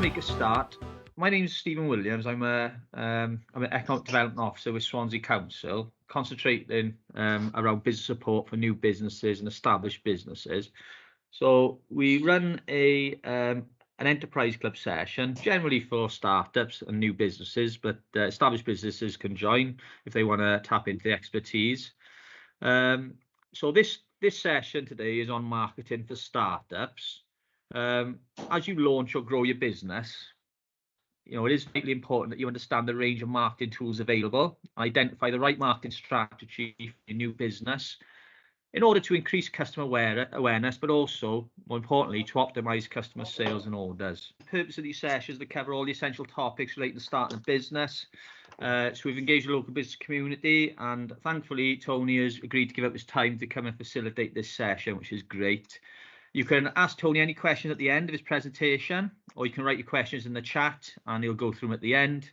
make a start. My name is Stephen Williams. I'm an economic development officer with Swansea Council, concentrating around business support for new businesses and established businesses. So we run an enterprise club session, generally for startups and new businesses, but established businesses can join if they want to tap into the expertise. So this session today is on marketing for startups. As you launch or grow your business, it is really important that you understand the range of marketing tools available, identify the right marketing strategy for your new business in order to increase customer awareness, but also, more importantly, to optimize customer sales and orders. The purpose of these sessions is to cover all the essential topics relating to starting a business. So we've engaged the local business community, and thankfully, Tony has agreed to give up his time to come and facilitate this session, which is great. You can ask Tony any questions at the end of his presentation, or you can write your questions in the chat and he'll go through them at the end.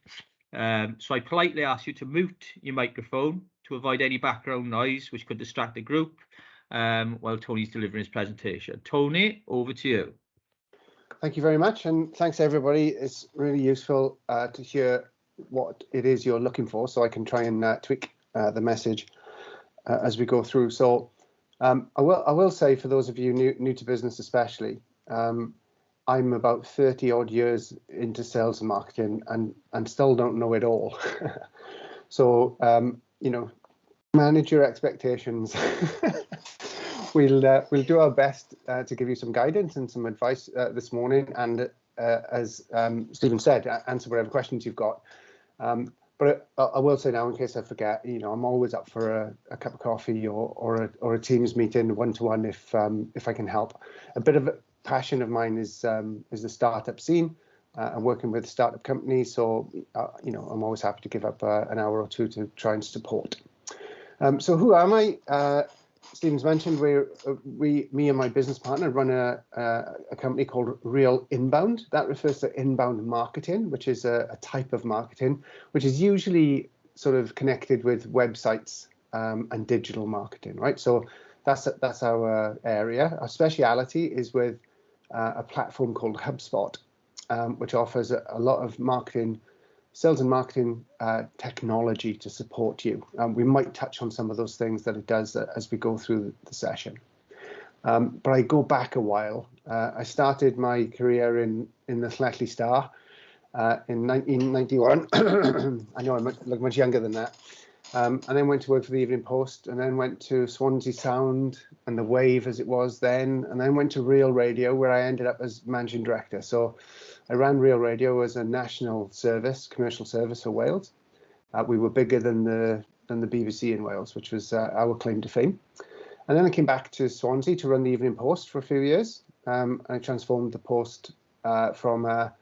So I politely ask you to mute your microphone to avoid any background noise which could distract the group while Tony's delivering his presentation. Tony, over to you. Thank you very much, and thanks everybody. It's really useful to hear what it is you're looking for, so I can try and tweak the message as we go through. So I will say, for those of you new to business especially, I'm about 30 odd years into sales and marketing and still don't know it all. So manage your expectations. We'll do our best to give you some guidance and some advice this morning, and as Stephen said, answer whatever questions you've got. But I will say now, in case I forget, I'm always up for a cup of coffee or a Teams meeting one-to-one if I can help. A bit of a passion of mine is the startup scene and working with startup companies. So I'm always happy to give up an hour or two to try and support. So who am I? Stephen's mentioned me and my business partner run a company called Real Inbound. That refers to inbound marketing, which is a type of marketing which is usually sort of connected with websites and digital marketing, right? So that's our area. Our speciality is with a platform called HubSpot, which offers a lot of sales and marketing technology to support you. We might touch on some of those things that it does as we go through the session. But I go back a while. I started my career in the Llanelli Star in 1991. I know I look much younger than that. And then went to work for the Evening Post, and then went to Swansea Sound and the Wave as it was then, and then went to Real Radio, where I ended up as managing director. So I ran Real Radio as a national service, commercial service for Wales. We were bigger than the BBC in Wales, which was our claim to fame. And then I came back to Swansea to run the Evening Post for a few years. I transformed the Post from a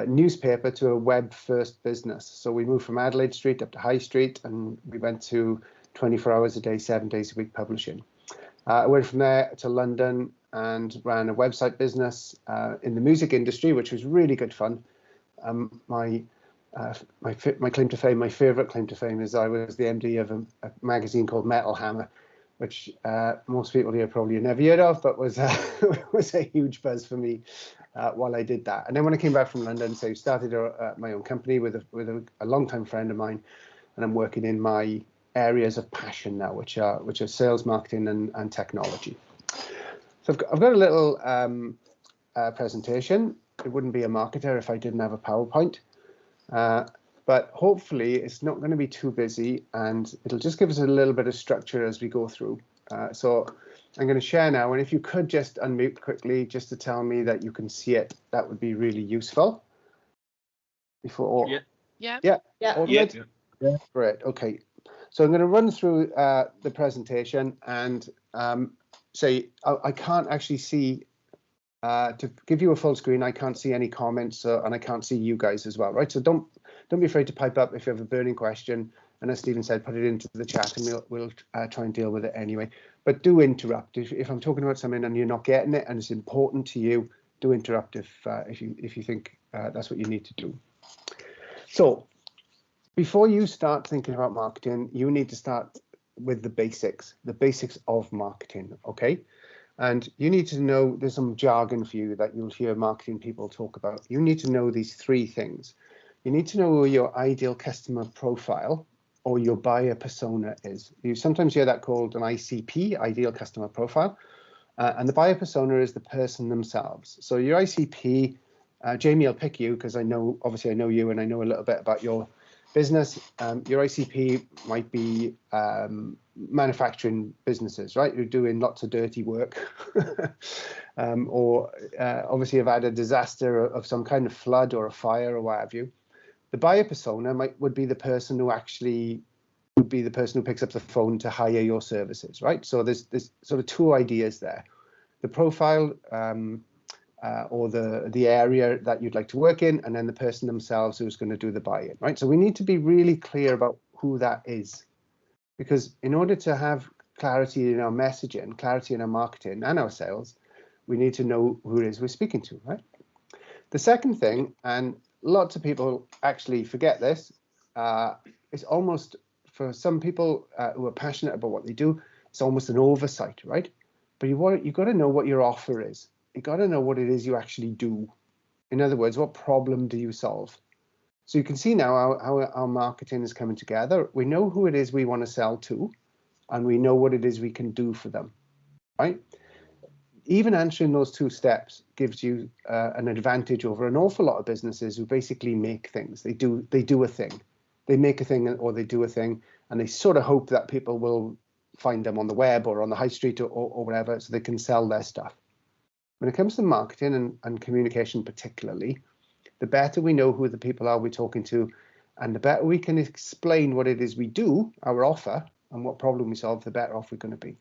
newspaper to a web-first business. So we moved from Adelaide Street up to High Street, and we went to 24 hours a day, 7 days a week publishing. I went from there to London and ran a website business in the music industry, which was really good fun. My claim to fame, my favourite claim to fame, is I was the MD of a magazine called Metal Hammer, which most people here probably never heard of, but was a huge buzz for me while I did that. And then when I came back from London, so I started my own company with a longtime friend of mine, and I'm working in my areas of passion now, which are sales, marketing, and technology. So I've got a little presentation. It wouldn't be a marketer if I didn't have a PowerPoint, but hopefully it's not going to be too busy, and it'll just give us a little bit of structure as we go through. So I'm going to share now, and if you could just unmute quickly just to tell me that you can see it, that would be really useful. Yeah. Great. Okay. So I'm going to run through the presentation and say I can't actually see, to give you a full screen, I can't see any comments and I can't see you guys as well, right? So don't be afraid to pipe up if you have a burning question. And as Stephen said, put it into the chat and we'll try and deal with it anyway. But do interrupt. If I'm talking about something and you're not getting it and it's important to you, do interrupt if you think that's what you need to do. So before you start thinking about marketing, you need to start with the basics of marketing, okay? And you need to know, there's some jargon for you that you'll hear marketing people talk about. You need to know these three things. You need to know who your ideal customer profile or your buyer persona is. You sometimes hear that called an ICP, ideal customer profile. And the buyer persona is the person themselves. So your ICP, Jamie, I'll pick you because obviously I know you and I know a little bit about your business. Your ICP might be manufacturing businesses, right? You're doing lots of dirty work or obviously have had a disaster of some kind of flood or a fire or what have you. The buyer persona would be the person who actually would be the person who picks up the phone to hire your services, right? So there's sort of two ideas there. The profile or the area that you'd like to work in, and then the person themselves who's going to do the buy-in, right? So we need to be really clear about who that is, because in order to have clarity in our messaging, clarity in our marketing and our sales, we need to know who it is we're speaking to, right? The second thing, and lots of people actually forget this, it's almost, for some people who are passionate about what they do, it's almost an oversight, right? But you've got to know what your offer is. You've got to know what it is you actually do. In other words, what problem do you solve? So you can see now how our marketing is coming together. We know who it is we want to sell to, and we know what it is we can do for them, right? Even answering those two steps gives you an advantage over an awful lot of businesses who basically make things. They do a thing. They make a thing or they do a thing, and they sort of hope that people will find them on the web or on the high street or whatever, so they can sell their stuff. When it comes to marketing and communication particularly, the better we know who the people are we're talking to, and the better we can explain what it is we do, our offer, and what problem we solve, the better off we're going to be.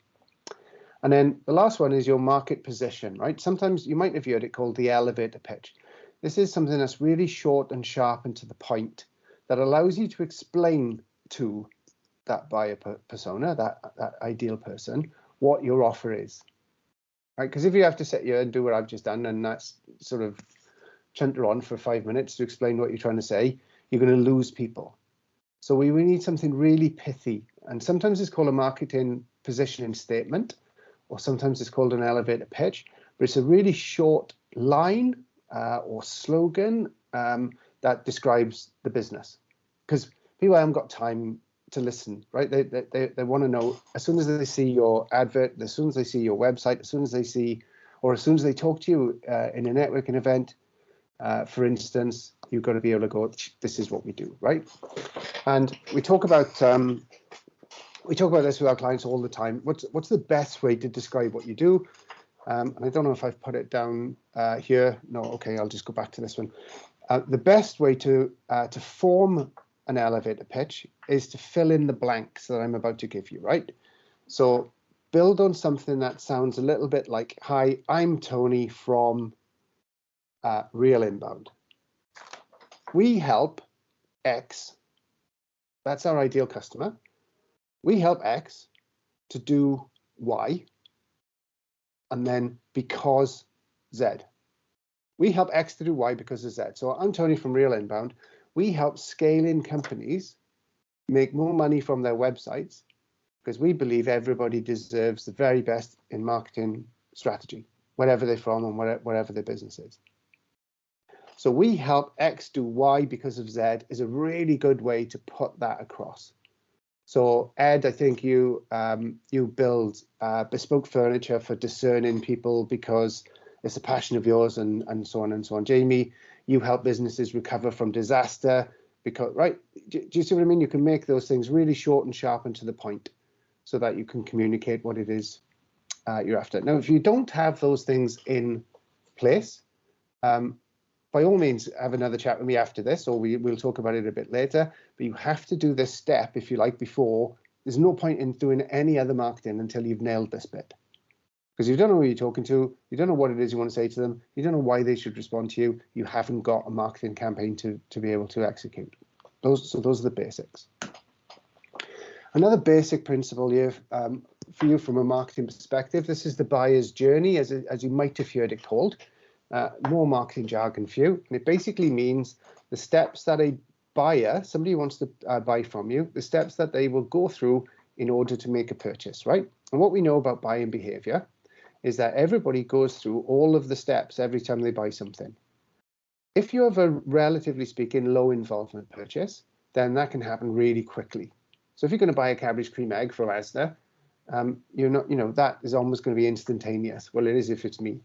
And then the last one is your market position, right? Sometimes you might have heard it called the elevator pitch. This is something that's really short and sharp and to the point that allows you to explain to that buyer persona, that ideal person, what your offer is, right? Because if you have to sit here and do what I've just done, and that's sort of chunter on for 5 minutes to explain what you're trying to say, you're going to lose people. So we need something really pithy, and sometimes it's called a marketing positioning statement, or sometimes it's called an elevator pitch, but it's a really short line or slogan that describes the business. Because people haven't got time to listen, right? They want to know as soon as they see your advert, as soon as they see your website, as soon as they see, or as soon as they talk to you in a networking event, for instance, you've got to be able to go, this is what we do, right? And we talk about this with our clients all the time. What's the best way to describe what you do? And I don't know if I've put it down here. No, okay, I'll just go back to this one. The best way to form an elevator pitch is to fill in the blanks that I'm about to give you, right? So build on something that sounds a little bit like, hi, I'm Tony from Real Inbound. We help X. That's our ideal customer. We help X to do Y, and then because Z. We help X to do Y because of Z. So I'm Tony from Real Inbound. We help scaling companies make more money from their websites because we believe everybody deserves the very best in marketing strategy, wherever they're from and wherever their business is. So we help X do Y because of Z is a really good way to put that across. So Ed, I think you build bespoke furniture for discerning people because it's a passion of yours, and so on and so on. Jamie, you help businesses recover from disaster because, right? Do you see what I mean? You can make those things really short and sharp and to the point so that you can communicate what it is you're after. Now, if you don't have those things in place, by all means, have another chat with me after this, or we'll talk about it a bit later. But you have to do this step, if you like, before. There's no point in doing any other marketing until you've nailed this bit. Because you don't know who you're talking to, you don't know what it is you want to say to them, you don't know why they should respond to you, you haven't got a marketing campaign to be able to execute. Those are the basics. Another basic principle here for you from a marketing perspective, this is the buyer's journey, as you might have heard it called. More marketing jargon for you. And it basically means the steps that a buyer, somebody who wants to buy from you, the steps that they will go through in order to make a purchase, right? And what we know about buying behavior is that everybody goes through all of the steps every time they buy something. If you have a relatively speaking low involvement purchase, then that can happen really quickly. So if you're going to buy a cabbage cream egg from Asda, you're not, that is almost going to be instantaneous. Well, it is if it's me.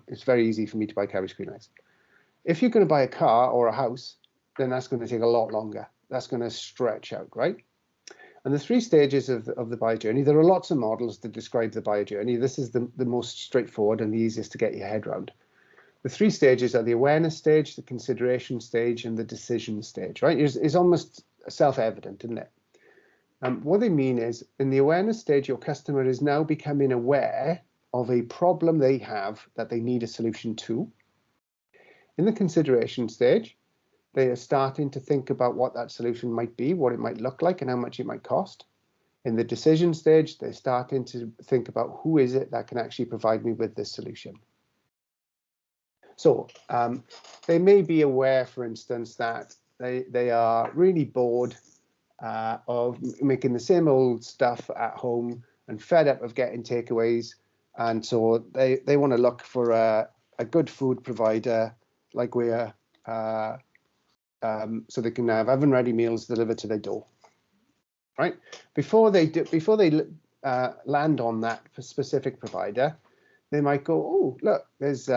It's very easy for me to buy cabbage cream eggs. If you're going to buy a car or a house, then that's going to take a lot longer. That's going to stretch out, right? And the 3 stages of the buyer journey, there are lots of models that describe the buyer journey. This is the most straightforward and the easiest to get your head around. The 3 stages are the awareness stage, the consideration stage, and the decision stage, right? It's almost self-evident, isn't it? What they mean is, in the awareness stage, your customer is now becoming aware of a problem they have that they need a solution to. In the consideration stage, they are starting to think about what that solution might be, what it might look like, and how much it might cost. In the decision stage, they're starting to think about who is it that can actually provide me with this solution. So they may be aware, for instance, that they are really bored of making the same old stuff at home and fed up of getting takeaways. And so they want to look for a good food provider like we're so they can have oven-ready meals delivered to their door, right? Before they land on that specific provider, they might go, oh, look, there's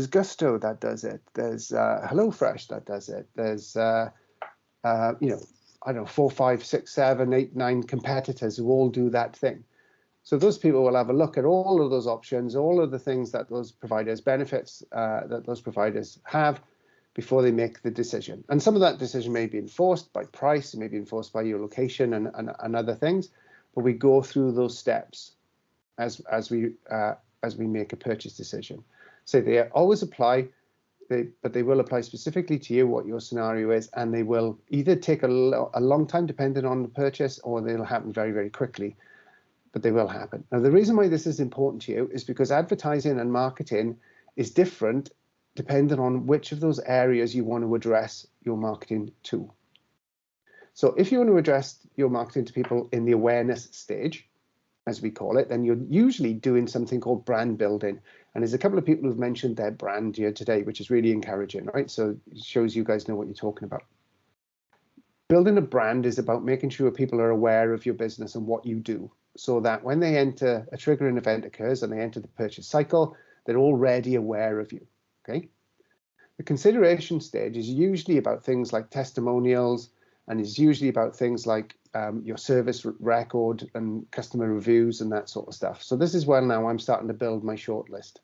Gusto that does it. There's HelloFresh that does it. There's I don't know, 4, 5, 6, 7, 8, 9 competitors who all do that thing. So those people will have a look at all of those options, all of the things that those providers benefits that those providers have, before they make the decision. And some of that decision may be enforced by price, it may be enforced by your location and other things, but we go through those steps as we make a purchase decision. So they always apply, but they will apply specifically to you, what your scenario is, and they will either take a long time depending on the purchase, or they'll happen very, very quickly, but they will happen. Now, the reason why this is important to you is because advertising and marketing is different depending on which of those areas you want to address your marketing to. So if you want to address your marketing to people in the awareness stage, as we call it, then you're usually doing something called brand building. And there's a couple of people who've mentioned their brand here today, which is really encouraging, right? So it shows you guys know what you're talking about. Building a brand is about making sure people are aware of your business and what you do, so that when they enter, a triggering event occurs and they enter the purchase cycle, they're already aware of you. Okay. The consideration stage is usually about things like testimonials, and is usually about things like your service record and customer reviews and that sort of stuff. So this is where now I'm starting to build my shortlist.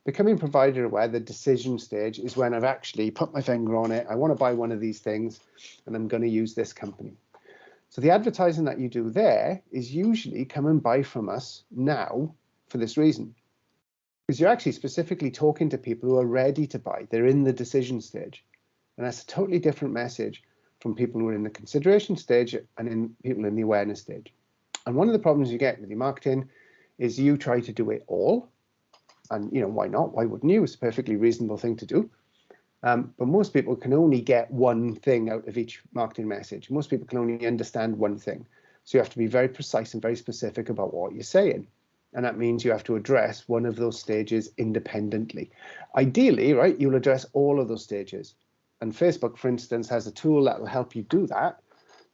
Becoming provider aware, the decision stage, is when I've actually put my finger on it. I want to buy one of these things and I'm going to use this company. So the advertising that you do there is usually come and buy from us now for this reason. Because you're actually specifically talking to people who are ready to buy. They're in the decision stage. And that's a totally different message from people who are in the consideration stage and in people in the awareness stage. And one of the problems you get with your marketing is you try to do it all. And, why not? Why wouldn't you? It's a perfectly reasonable thing to do. But most people can only get one thing out of each marketing message. Most people can only understand one thing. So you have to be very precise and very specific about what you're saying. And that means you have to address one of those stages independently. Ideally, right, you'll address all of those stages. And Facebook, for instance, has a tool that will help you do that.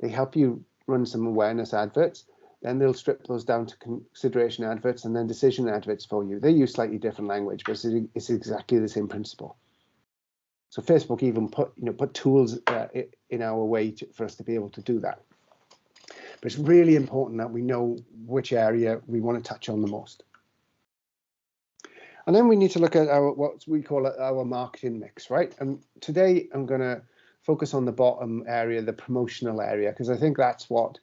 They help you run some awareness adverts. Then they'll strip those down to consideration adverts and then decision adverts for you. They use slightly different language, but it's exactly the same principle. So Facebook even put tools in our way for us to be able to do that. But it's really important that we know which area we want to touch on the most. And then we need to look at what we call our marketing mix, right? And today I'm going to focus on the bottom area, the promotional area, because I think that's what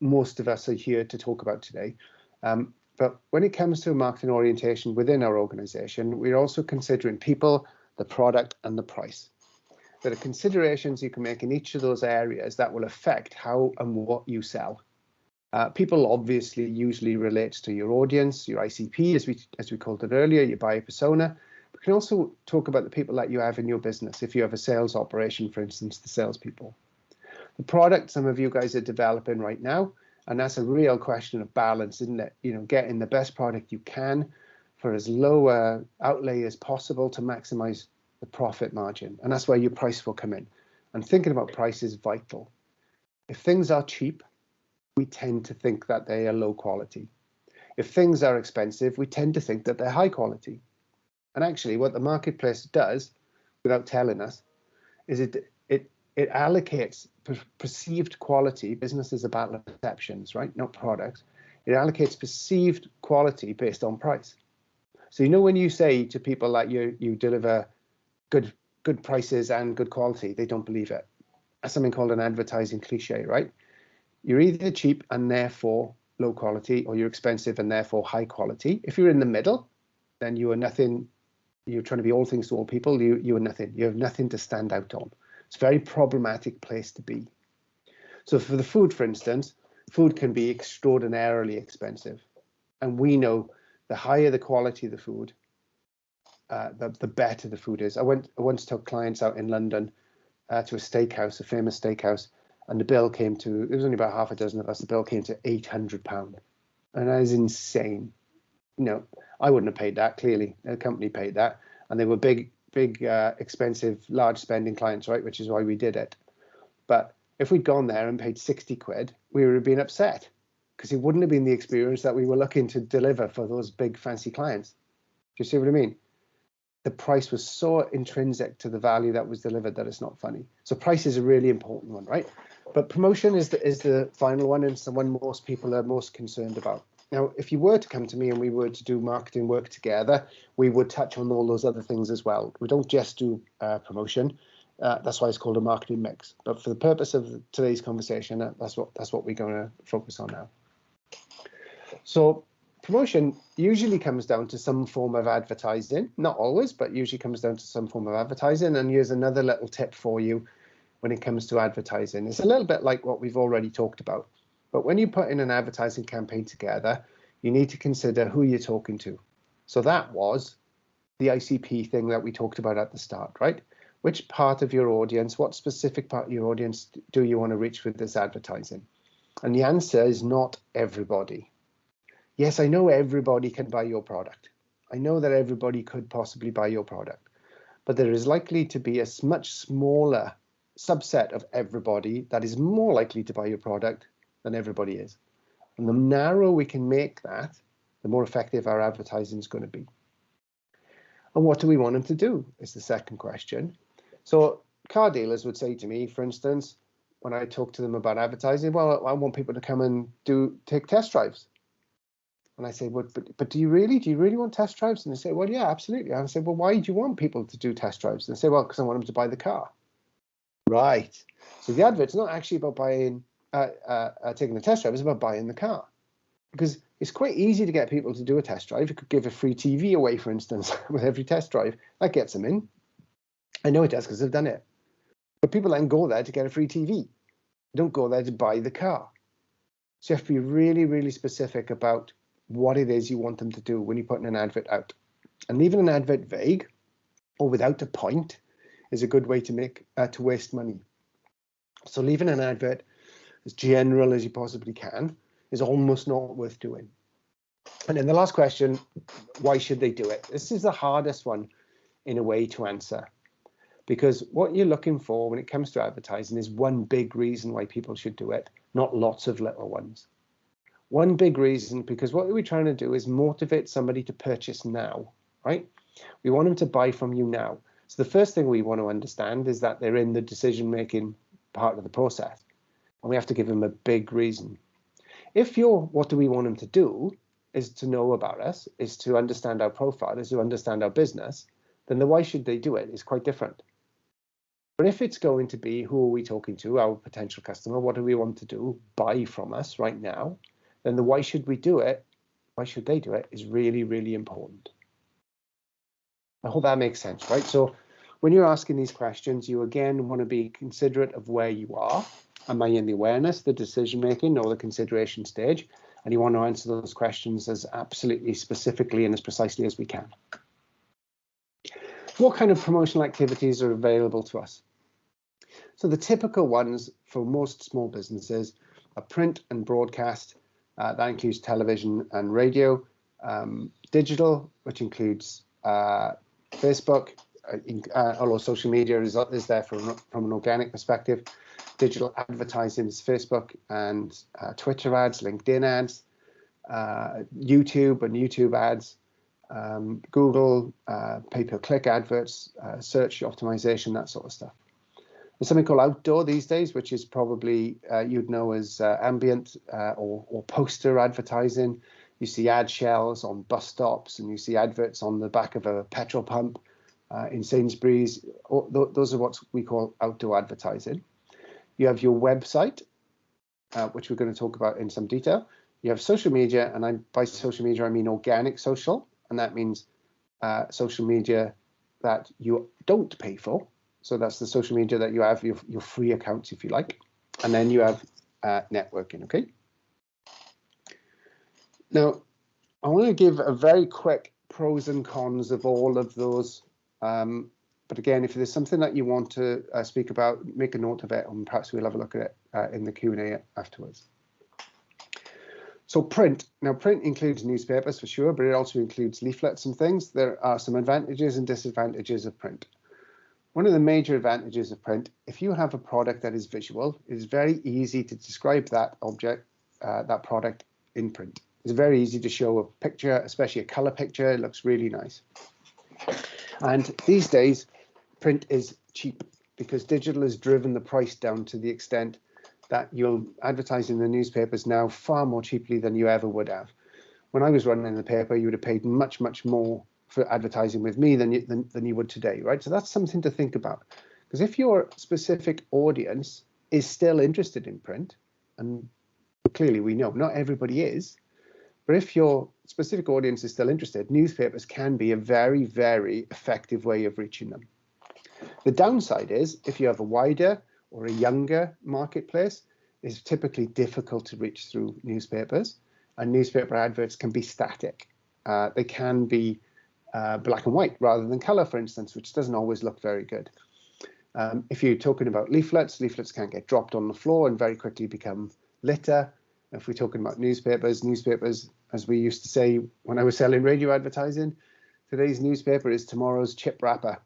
most of us are here to talk about today. But when it comes to marketing orientation within our organization, we're also considering people, the product, and the price. There are considerations you can make in each of those areas that will affect how and what you sell. People obviously usually relates to your audience, your ICP, as we called it earlier, your buyer persona. We can also talk about the people that you have in your business. If you have a sales operation, for instance, the salespeople. The product some of you guys are developing right now And that's a real question of balance, isn't it? You know, getting the best product you can for as low a outlay as possible to maximize the profit margin. And that's where your price will come in. And thinking about price is vital. If things are cheap, we tend to think that they are low quality. If things are expensive, we tend to think that they're high quality. And actually what the marketplace does, without telling us, is it allocates perceived quality. Business is about perceptions, right? Not products. It allocates perceived quality based on price. So, you know, when you say to people like you deliver good prices and good quality, they don't believe it. That's something called an advertising cliche, right? You're either cheap and therefore low quality, or you're expensive and therefore high quality. If you're in the middle, then you are nothing. You're trying to be all things to all people. You are nothing. You have nothing to stand out on. It's a very problematic place to be. So for the food, for instance, food can be extraordinarily expensive. And we know the higher the quality of the food, the better the food is. I once took clients out in London to a steakhouse, a famous steakhouse, and the bill came to, it was only about half a dozen of us, the bill came to £800. And that is insane. You know, I wouldn't have paid that, clearly. The company paid that. And they were big, expensive, large spending clients, right? Which is why we did it. But if we'd gone there and paid 60 quid, we would have been upset because it wouldn't have been the experience that we were looking to deliver for those big fancy clients. Do you see what I mean? The price was so intrinsic to the value that was delivered that it's not funny. So price is a really important one, right? But promotion is the final one, and it's the one most people are most concerned about. Now, if you were to come to me and we were to do marketing work together, we would touch on all those other things as well. We don't just do promotion. That's why it's called a marketing mix. But for the purpose of today's conversation, that's what we're going to focus on now. So promotion usually comes down to some form of advertising. Not always, but usually comes down to some form of advertising. And here's another little tip for you when it comes to advertising. It's a little bit like what we've already talked about. But when you put in an advertising campaign together, you need to consider who you're talking to. So that was the ICP thing that we talked about at the start, right? Which part of your audience, what specific part of your audience do you want to reach with this advertising? And the answer is not everybody. Yes, I know everybody can buy your product. I know that everybody could possibly buy your product, but there is likely to be a much smaller subset of everybody that is more likely to buy your product than everybody is. And the narrower we can make that, the more effective our advertising is going to be. And what do we want them to do is the second question. So car dealers would say to me, for instance, when I talk to them about advertising, well, I want people to come and take test drives. And I say, well, but do you really want test drives? And they say, well, yeah, absolutely. And I say, well, why do you want people to do test drives? And they say, well, because I want them to buy the car. Right. So the advert's not actually about buying, taking the test drive, it's about buying the car. Because it's quite easy to get people to do a test drive. You could give a free TV away, for instance, with every test drive. That gets them in. I know it does because I've done it. But people then go there to get a free TV. They don't go there to buy the car. So you have to be really, really specific about what it is you want them to do when you're putting an advert out. And leaving an advert vague or without a point is a good way to waste money. So leaving an advert as general as you possibly can is almost not worth doing. And then the last question, why should they do it? This is the hardest one in a way to answer, because what you're looking for when it comes to advertising is one big reason why people should do it, not lots of little ones. One big reason, because what we're trying to do is motivate somebody to purchase now, right? We want them to buy from you now. So the first thing we want to understand is that they're in the decision-making part of the process, and we have to give them a big reason. If what do we want them to do is to know about us, is to understand our profile, is to understand our business, then the why should they do it is quite different. But if it's going to be who are we talking to, our potential customer, what do we want to do, buy from us right now, then the why should we do it, why should they do it is really, really important. I hope that makes sense, right? So when you're asking these questions, you again want to be considerate of where you are. Am I in the awareness, the decision-making, or the consideration stage? And you want to answer those questions as absolutely specifically and as precisely as we can. What kind of promotional activities are available to us? So the typical ones for most small businesses print and broadcast. That includes television and radio. Digital, which includes Facebook, although social media is there from an organic perspective. Digital advertising is Facebook and Twitter ads, LinkedIn ads, YouTube and YouTube ads, Google, pay-per-click adverts, search optimization, that sort of stuff. There's something called outdoor these days, which is probably you'd know as ambient or poster advertising. You see ad shells on bus stops, and you see adverts on the back of a petrol pump in Sainsbury's. Those are what we call outdoor advertising. You have your website, which we're going to talk about in some detail. You have social media, and by social media I mean organic social, and that means social media that you don't pay for. So that's the social media that you have, your free accounts, if you like. And then you have networking, okay? Now, I want to give a very quick pros and cons of all of those. But again, if there's something that you want to speak about, make a note of it, and perhaps we'll have a look at it in the Q&A afterwards. So print. Now, print includes newspapers for sure, but it also includes leaflets and things. There are some advantages and disadvantages of print. One of the major advantages of print, if you have a product that is visual, it is very easy to describe that object, that product in print. It's very easy to show a picture, especially a color picture. It looks really nice. And these days, print is cheap because digital has driven the price down to the extent that you'll advertise in the newspapers now far more cheaply than you ever would have. When I was running the paper, you would have paid much, much more for advertising with me than you would today, right? So that's something to think about. Because if your specific audience is still interested in print, and clearly we know not everybody is, but if your specific audience is still interested, newspapers can be a very, very effective way of reaching them. The downside is if you have a wider or a younger marketplace, it's typically difficult to reach through newspapers, and newspaper adverts can be static. They can be black and white rather than color, for instance, which doesn't always look very good. If you're talking about leaflets can get dropped on the floor and very quickly become litter. If we're talking about newspapers, as we used to say when I was selling radio advertising, today's newspaper is tomorrow's chip wrapper.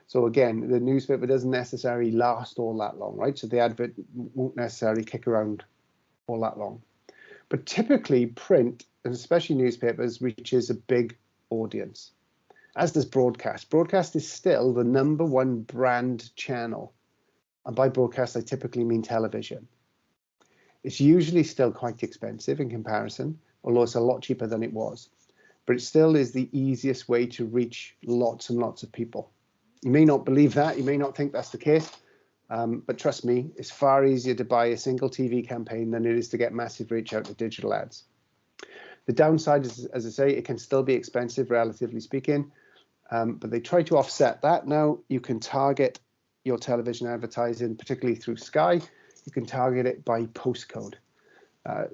So again, the newspaper doesn't necessarily last all that long, right? So the advert won't necessarily kick around all that long. But typically print, and especially newspapers, reaches a big audience, as does broadcast. Broadcast is still the #1 brand channel. And by broadcast, I typically mean television. It's usually still quite expensive in comparison, although it's a lot cheaper than it was. But it still is the easiest way to reach lots and lots of people. You may not believe that, you may not think that's the case, but trust me, it's far easier to buy a single TV campaign than it is to get massive reach out to digital ads. The downside is, as I say, it can still be expensive, relatively speaking, but they try to offset that. Now you can target your television advertising, particularly through Sky. You can target it by postcode.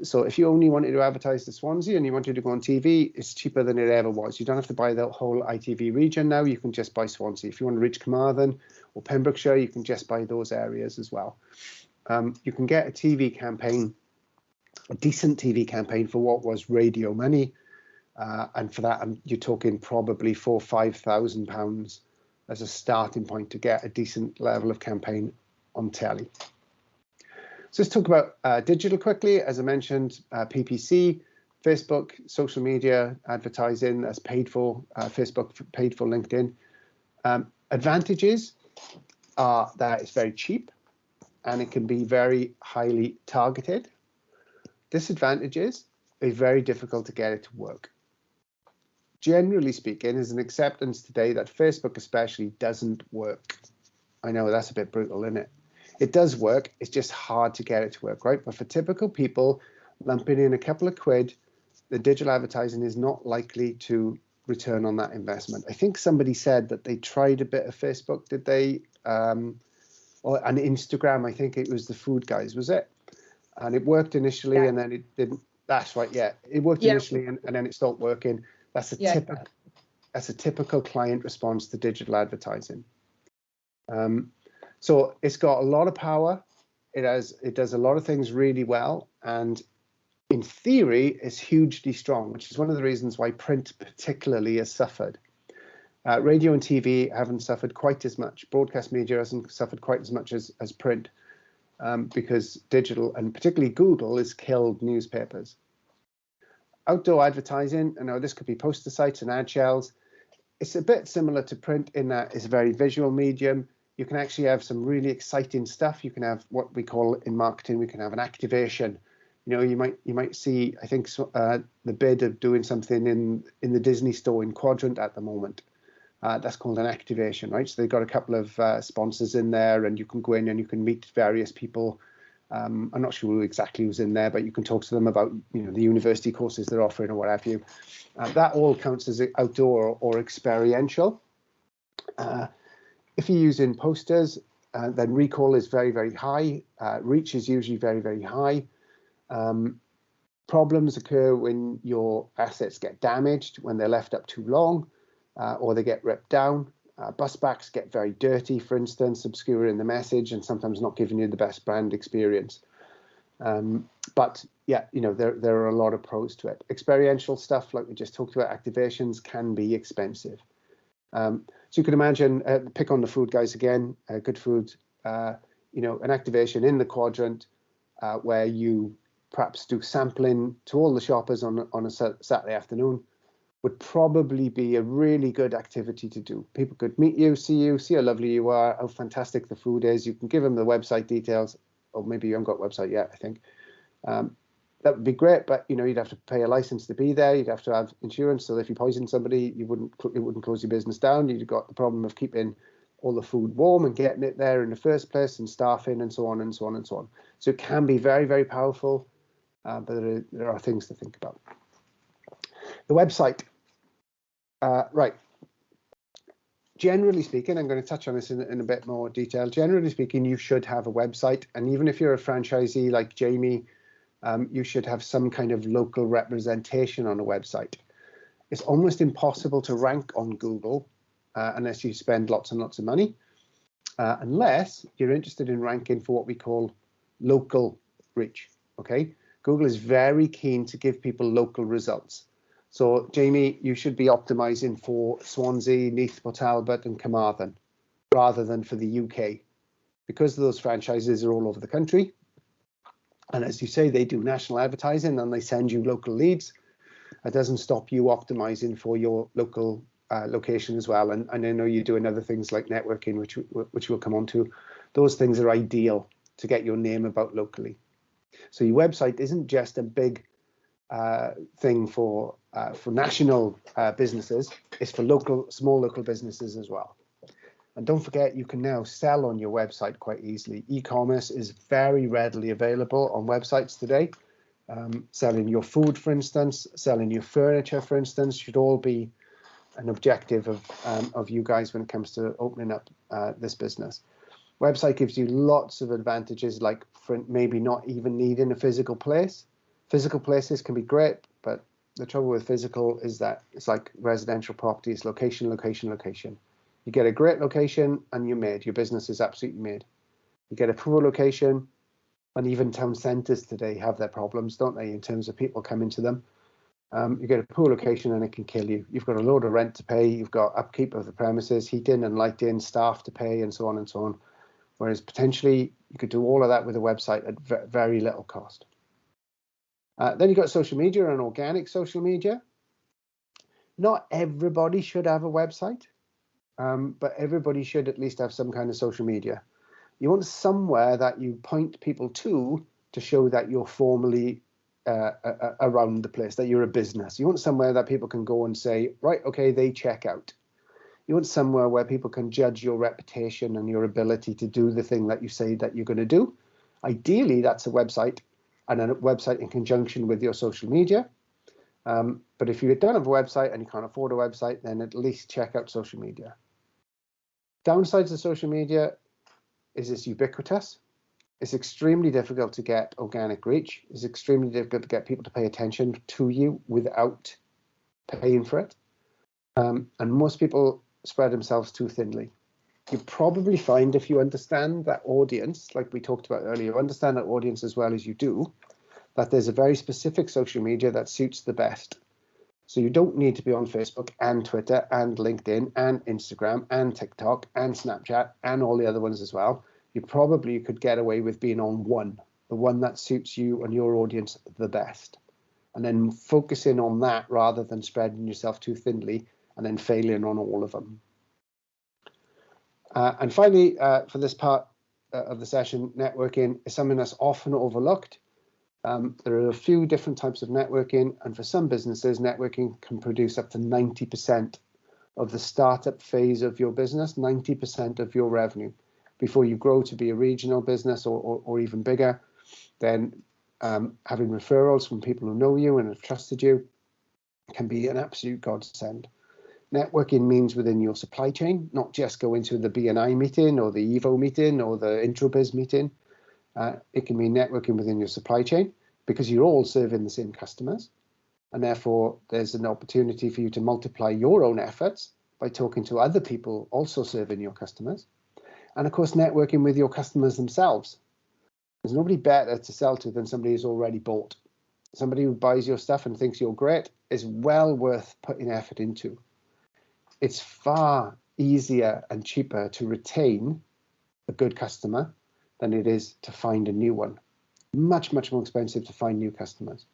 So if you only wanted to advertise to Swansea and you wanted to go on TV, it's cheaper than it ever was. You don't have to buy the whole ITV region now. You can just buy Swansea. If you want to reach Carmarthen or Pembrokeshire, you can just buy those areas as well. You can get a TV campaign, a decent TV campaign for what was radio money. And for that, you're talking probably £4,000 or £5,000 as a starting point to get a decent level of campaign on telly. So let's talk about digital quickly. As I mentioned, PPC, Facebook, social media advertising that's paid for, Facebook paid for LinkedIn. Advantages are that it's very cheap and it can be very highly targeted. Disadvantages, it's very difficult to get it to work. Generally speaking, there's an acceptance today that Facebook especially doesn't work. I know that's a bit brutal, isn't it? It does work, it's just hard to get it to work, right? But for typical people, lumping in a couple of quid, the digital advertising is not likely to return on that investment. I think somebody said that they tried a bit of Facebook, did they? Or an Instagram, I think it was the food guys, was it? And it worked initially, yeah. And then it didn't. That's right, yeah. It worked initially and then it stopped working. That's a typical client response to digital advertising. So it's got a lot of power, it does a lot of things really well, and in theory is hugely strong, which is one of the reasons why print particularly has suffered. Radio and TV haven't suffered quite as much. Broadcast media hasn't suffered quite as much as print, because digital, and particularly Google, has killed newspapers. Outdoor advertising, I know this could be poster sites and ad shells. It's a bit similar to print in that it's a very visual medium. You can actually have some really exciting stuff. You can have what we call in marketing, we can have an activation. You know, you might see, I think, the bid of doing something in the Disney store in Quadrant at the moment. That's called an activation, right? So they've got a couple of sponsors in there, and you can go in and you can meet various people. I'm not sure who exactly was in there, but you can talk to them about, you know, the university courses they're offering or what have you. That all counts as outdoor or experiential. If you're using posters, then recall is very, very high. Reach is usually very, very high. Problems occur when your assets get damaged, when they're left up too long, or they get ripped down. Bus backs get very dirty, for instance, obscuring the message and sometimes not giving you the best brand experience. But yeah, you know, there are a lot of pros to it. Experiential stuff, like we just talked about, activations can be expensive. So you can imagine, pick on the food guys again, good food, you know, an activation in the Quadrant where you perhaps do sampling to all the shoppers on a Saturday afternoon would probably be a really good activity to do. People could meet you, see how lovely you are, how fantastic the food is. You can give them the website details, or maybe you haven't got a website yet, I think. That would be great, but you know, you'd have to pay a license to be there. You'd have to have insurance, so that if you poison somebody, it wouldn't close your business down. You've got the problem of keeping all the food warm and getting it there in the first place, and staffing, and so on and so on and so on. So it can be very, very powerful, but there are things to think about. The website, right. Generally speaking, I'm going to touch on this in a bit more detail. Generally speaking, you should have a website, and even if you're a franchisee like Jamie, you should have some kind of local representation on a website. It's almost impossible to rank on Google unless you spend lots and lots of money, unless you're interested in ranking for what we call local reach. Okay, Google is very keen to give people local results. So Jamie, you should be optimizing for Swansea, Neath, Port Talbot and Carmarthen rather than for the UK, because those franchises are all over the country. And as you say, they do national advertising and they send you local leads. It doesn't stop you optimizing for your local location as well. And I know you're doing other things like networking, which we'll come on to. Those things are ideal to get your name about locally. So your website isn't just a big thing for national businesses. It's for small local businesses as well. And don't forget, you can now sell on your website quite easily. E-commerce is very readily available on websites today. Selling your food, for instance, selling your furniture, for instance, should all be an objective of you guys when it comes to opening up this business. Website gives you lots of advantages, like maybe not even needing a physical place. Physical places can be great, but the trouble with physical is that it's like residential properties, location, location, location. You get a great location and you're made. Your business is absolutely made. You get a poor location, and even town centres today have their problems, don't they, in terms of people coming to them. You get a poor location and it can kill you. You've got a load of rent to pay. You've got upkeep of the premises, heating and lighting, staff to pay, and so on and so on. Whereas potentially you could do all of that with a website at very little cost. Then you've got social media and organic social media. Not everybody should have a website. But everybody should at least have some kind of social media. You want somewhere that you point people to show that you're formally around the place, that you're a business. You want somewhere that people can go and say, right, okay, they check out. You want somewhere where people can judge your reputation and your ability to do the thing that you say that you're going to do. Ideally, that's a website, and a website in conjunction with your social media. But if you don't have a website and you can't afford a website, then at least check out social media. Downsides of social media is it's ubiquitous. It's extremely difficult to get organic reach. It's extremely difficult to get people to pay attention to you without paying for it. And most people spread themselves too thinly. you probably find if you understand that audience, like we talked about earlier, understand that audience as well as you do, that there's a very specific social media that suits the best. So you don't need to be on Facebook and Twitter and LinkedIn and Instagram and TikTok and Snapchat and all the other ones as well. You probably could get away with being on the one that suits you and your audience the best. And then focusing on that rather than spreading yourself too thinly and then failing on all of them. And finally, for this part of the session, networking is something that's often overlooked. There are a few different types of networking, and for some businesses, networking can produce up to 90% of the startup phase of your business, 90% of your revenue. Before you grow to be a regional business or even bigger, then having referrals from people who know you and have trusted you can be an absolute godsend. Networking means within your supply chain, not just going to the BNI meeting or the EVO meeting or the IntroBiz meeting. It can mean networking within your supply chain because you're all serving the same customers. And therefore, there's an opportunity for you to multiply your own efforts by talking to other people also serving your customers. And of course, networking with your customers themselves. There's nobody better to sell to than somebody who's already bought. Somebody who buys your stuff and thinks you're great is well worth putting effort into. It's far easier and cheaper to retain a good customer than it is to find a new one. Much, much more expensive to find new customers.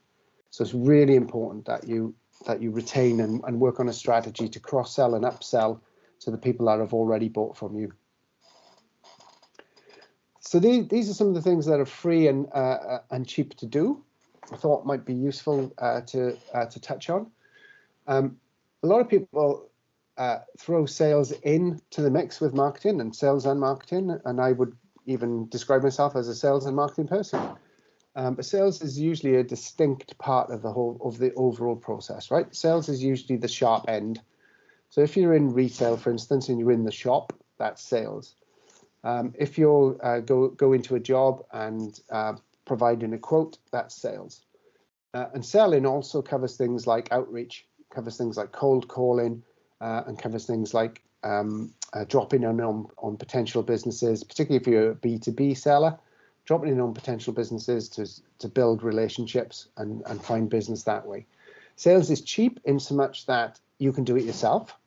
So it's really important that you retain and work on a strategy to cross-sell and upsell to the people that have already bought from you. So these are some of the things that are free and cheap to do. I thought might be useful to touch on. A lot of people throw sales into the mix with marketing and sales and marketing, and I would even describe myself as a sales and marketing person. But sales is usually a distinct part of the overall process, right? Sales is usually the sharp end. So if you're in retail, for instance, and you're in the shop, that's sales. If you're go into a job and providing a quote, that's sales. And selling also covers things like outreach, covers things like cold calling, and covers things like dropping in on potential businesses, particularly if you're a B2B seller, dropping in on potential businesses to build relationships and find business that way. Sales is cheap in so much that you can do it yourself.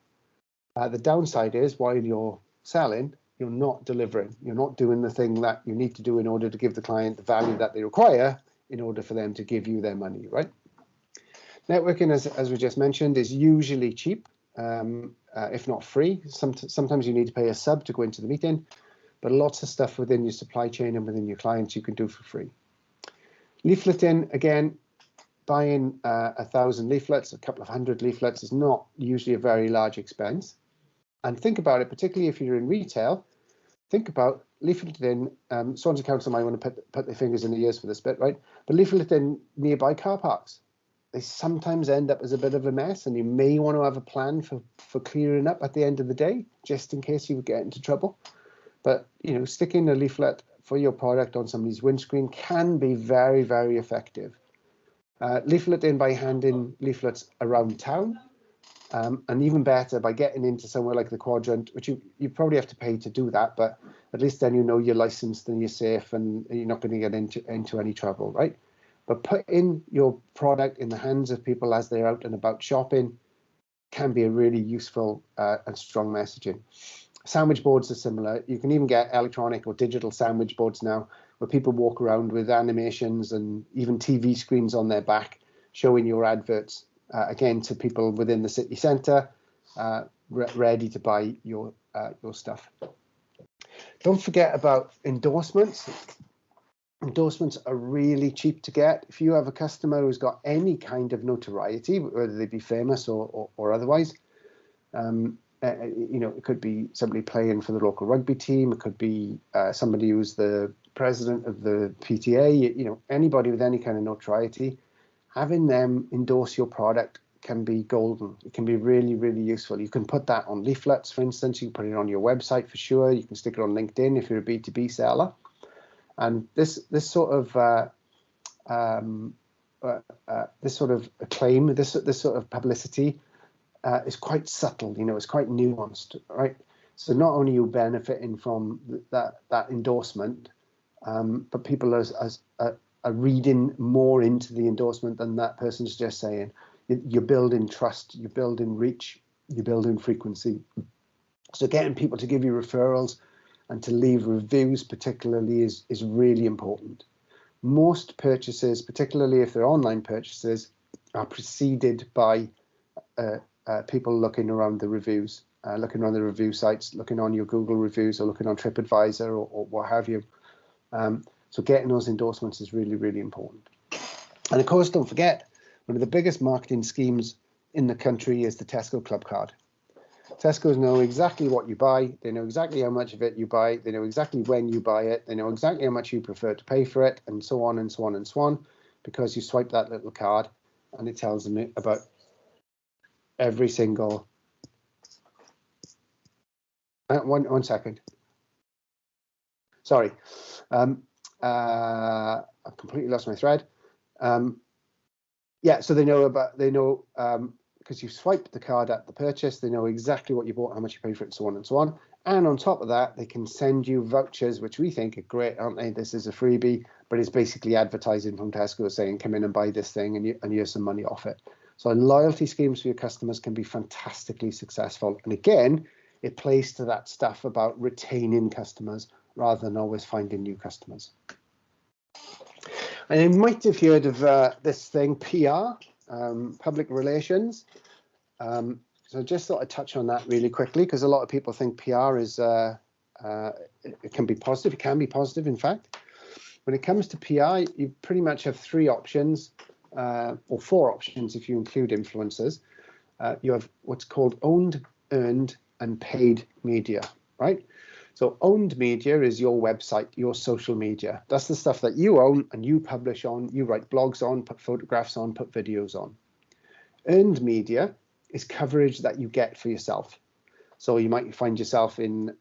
The downside is while you're selling, you're not delivering. You're not doing the thing that you need to do in order to give the client the value that they require in order for them to give you their money, right? Networking, as we just mentioned, is usually cheap, if not free. Sometimes you need to pay a sub to go into the meeting, but lots of stuff within your supply chain and within your clients you can do for free. Leafleting, again, buying 1,000 leaflets, a couple of hundred leaflets is not usually a very large expense. And think about it, particularly if you're in retail, think about leafleting. Swansea Council might want to put their fingers in the ears for this bit, right? But leafleting nearby car parks. They sometimes end up as a bit of a mess, and you may want to have a plan for clearing up at the end of the day, just in case you would get into trouble. But, you know, sticking a leaflet for your product on somebody's windscreen can be very, very effective. Leafleting by handing leaflets around town, and even better by getting into somewhere like the Quadrant, which you probably have to pay to do that, but at least then you know you're licensed and you're safe and you're not going to get into any trouble, right? But putting your product in the hands of people as they're out and about shopping can be a really useful and strong messaging. Sandwich boards are similar. You can even get electronic or digital sandwich boards now where people walk around with animations and even TV screens on their back showing your adverts, again, to people within the city centre, ready to buy your stuff. Don't forget about endorsements. Endorsements are really cheap to get. If you have a customer who's got any kind of notoriety, whether they be famous or otherwise, you know, it could be somebody playing for the local rugby team. It could be somebody who's the president of the PTA. You know, anybody with any kind of notoriety, having them endorse your product can be golden. It can be really, really useful. You can put that on leaflets, for instance. You can put it on your website for sure. You can stick it on LinkedIn if you're a B2B seller. And this sort of acclaim, this sort of publicity is quite subtle. You know, it's quite nuanced, right? So not only are you benefiting from that endorsement, but people are reading more into the endorsement than that person's just saying. You're building trust, you're building reach, you're building frequency. So getting people to give you referrals and to leave reviews particularly is really important. Most purchases, particularly if they're online purchases, are preceded by people looking around the reviews, looking around the review sites, looking on your Google reviews or looking on TripAdvisor or what have you. So getting those endorsements is really, really important. And of course, don't forget, one of the biggest marketing schemes in the country is the Tesco Club Card. Tesco's know exactly what you buy. They know exactly how much of it you buy. They know exactly when you buy it. They know exactly how much you prefer to pay for it, and so on and so on and so on, because you swipe that little card and it tells them about every single. One second. Sorry. I've completely lost my thread. Yeah, so they know because you've swiped the card at the purchase, they know exactly what you bought, how much you paid for it, and so on and so on. And on top of that, they can send you vouchers, which we think are great, aren't they? This is a freebie, but it's basically advertising from Tesco saying, come in and buy this thing and here's some money off it. So loyalty schemes for your customers can be fantastically successful. And again, it plays to that stuff about retaining customers rather than always finding new customers. And you might have heard of this thing, PR, public relations. So I just thought I'd touch on that really quickly, because a lot of people think PR is, it can be positive. It can be positive, in fact. When it comes to PR, you pretty much have three options, or four options if you include influencers. You have what's called owned, earned, and paid media, right? So owned media is your website, your social media. That's the stuff that you own and you publish on, you write blogs on, put photographs on, put videos on. Earned media is coverage that you get for yourself. So you might find yourself in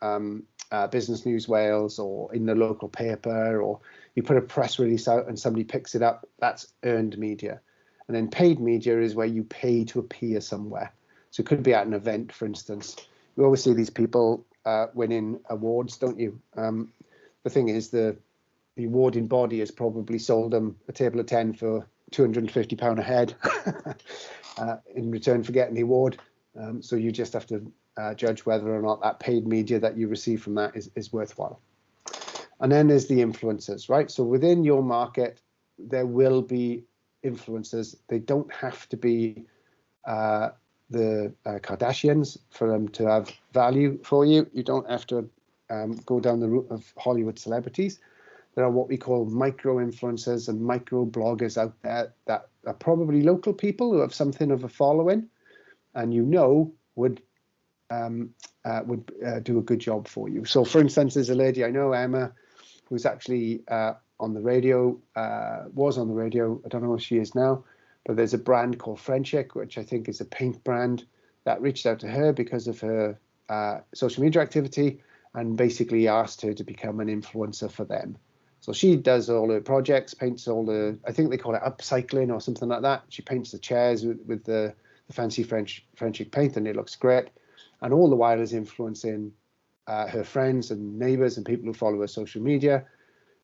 Business News Wales or in the local paper, or you put a press release out and somebody picks it up. That's earned media. And then paid media is where you pay to appear somewhere. So it could be at an event, for instance. We always see these people winning awards, don't you? The thing is, the awarding body has probably sold them a table of 10 for £250 a head in return for getting the award. So you just have to judge whether or not that paid media that you receive from that is worthwhile. And then there's the influencers, right? So within your market, there will be influencers. They don't have to be the Kardashians for them to have value for you. You don't have to go down the route of Hollywood celebrities. There are what we call micro influencers and micro bloggers out there that are probably local people who have something of a following, and would do a good job for you. So, for instance, there's a lady I know, Emma, who's actually on the radio, was on the radio. I don't know if she is now. But there's a brand called Friendship, which I think is a paint brand, that reached out to her because of her social media activity and basically asked her to become an influencer for them. So she does all her projects, paints all the, I think they call it upcycling or something like that. She paints the chairs with the fancy Friendship paint, and it looks great. And all the while is influencing her friends and neighbors and people who follow her social media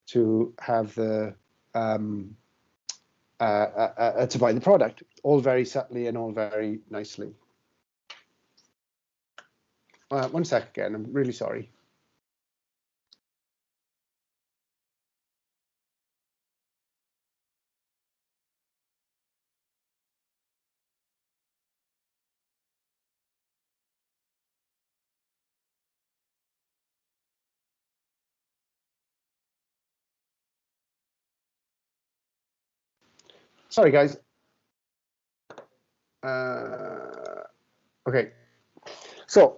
to have the to buy the product, all very subtly and all very nicely. One sec again, I'm really sorry. Sorry, guys. Okay, so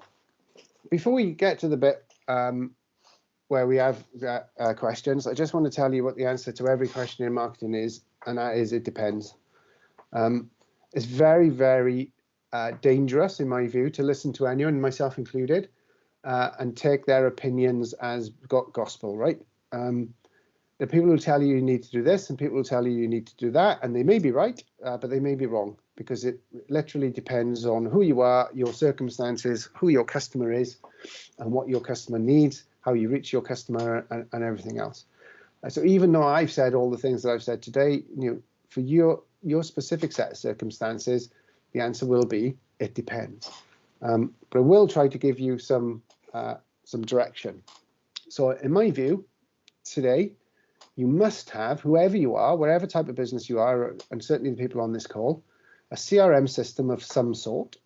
before we get to the bit where we have questions, I just want to tell you what the answer to every question in marketing is, and that is it depends. It's very, very dangerous, in my view, to listen to anyone, myself included, and take their opinions as gospel, right? The people who tell you need to do this and people who tell you need to do that, and they may be right, but they may be wrong, because it literally depends on who you are, your circumstances, who your customer is, and what your customer needs, how you reach your customer, and everything else. So even though I've said all the things that I've said today, for your specific set of circumstances, the answer will be it depends. But I will try to give you some direction. So in my view, today, you must have, whoever you are, whatever type of business you are, and certainly the people on this call, a CRM system of some sort.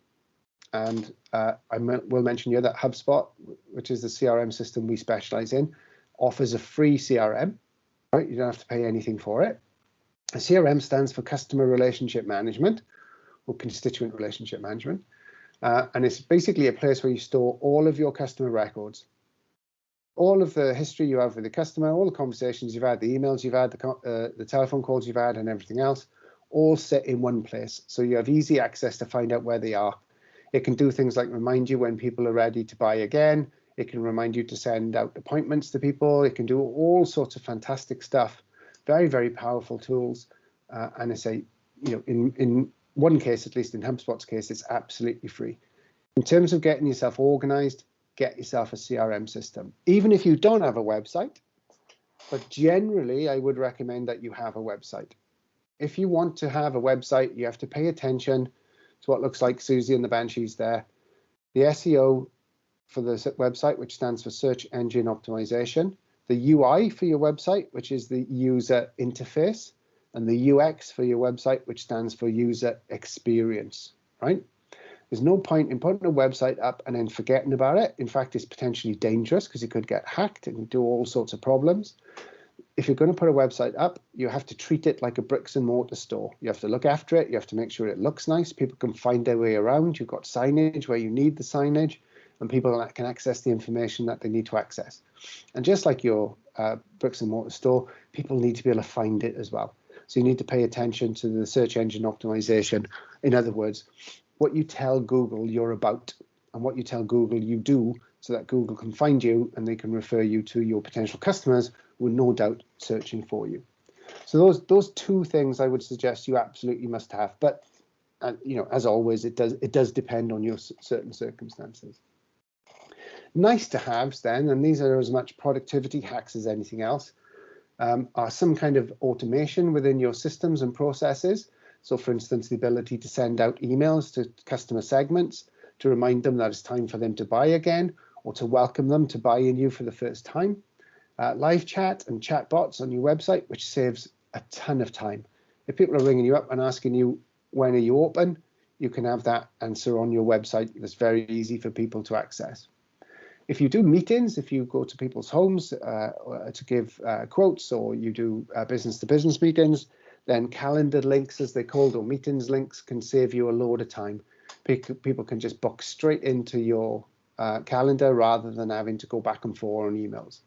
And I will mention here that HubSpot, which is the CRM system we specialize in, offers a free CRM. Right? You don't have to pay anything for it. A CRM stands for Customer Relationship Management or Constituent Relationship Management. And it's basically a place where you store all of your customer records. All of the history you have with the customer, all the conversations you've had, the emails you've had, the telephone calls you've had, and everything else, all sit in one place. So you have easy access to find out where they are. It can do things like remind you when people are ready to buy again. It can remind you to send out appointments to people. It can do all sorts of fantastic stuff. Very, very powerful tools. And I say, in one case, at least in HubSpot's case, it's absolutely free. In terms of getting yourself organized, get yourself a CRM system. Even if you don't have a website, but generally, I would recommend that you have a website. If you want to have a website, you have to pay attention to what looks like Susie and the Banshees there. The SEO for the website, which stands for Search Engine Optimization, the UI for your website, which is the user interface, and the UX for your website, which stands for user experience, right? There's no point in putting a website up and then forgetting about it. In fact, it's potentially dangerous because it could get hacked and do all sorts of problems. If you're going to put a website up, you have to treat it like a bricks and mortar store. You have to look after it. You have to make sure it looks nice. People can find their way around. You've got signage where you need the signage, and people can access the information that they need to access. And just like your bricks and mortar store, people need to be able to find it as well. So you need to pay attention to the search engine optimization. In other words, what you tell Google you're about and what you tell Google you do, so that Google can find you and they can refer you to your potential customers who are no doubt searching for you. So those two things I would suggest you absolutely must have. But as always, it does depend on your certain circumstances. Nice to haves then, and these are as much productivity hacks as anything else, are some kind of automation within your systems and processes. So for instance, the ability to send out emails to customer segments to remind them that it's time for them to buy again, or to welcome them to buy in you for the first time. Live chat and chat bots on your website, which saves a ton of time. If people are ringing you up and asking you, when are you open, you can have that answer on your website. That's very easy for people to access. If you do meetings, if you go to people's homes to give quotes, or you do business-to-business meetings, then calendar links, as they're called, or meetings links, can save you a load of time. People can just book straight into your calendar rather than having to go back and forth on emails.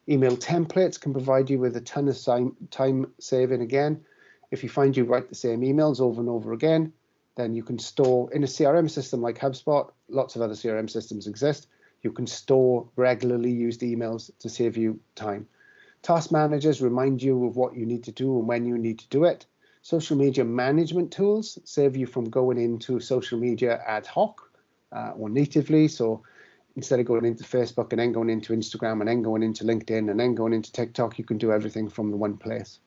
Email templates can provide you with a ton of time saving again. If you find you write the same emails over and over again, then you can store in a CRM system like HubSpot. Lots of other CRM systems exist. You can store regularly used emails to save you time. Task managers remind you of what you need to do and when you need to do it. Social media management tools save you from going into social media ad hoc or natively. So instead of going into Facebook and then going into Instagram and then going into LinkedIn and then going into TikTok, you can do everything from the one place.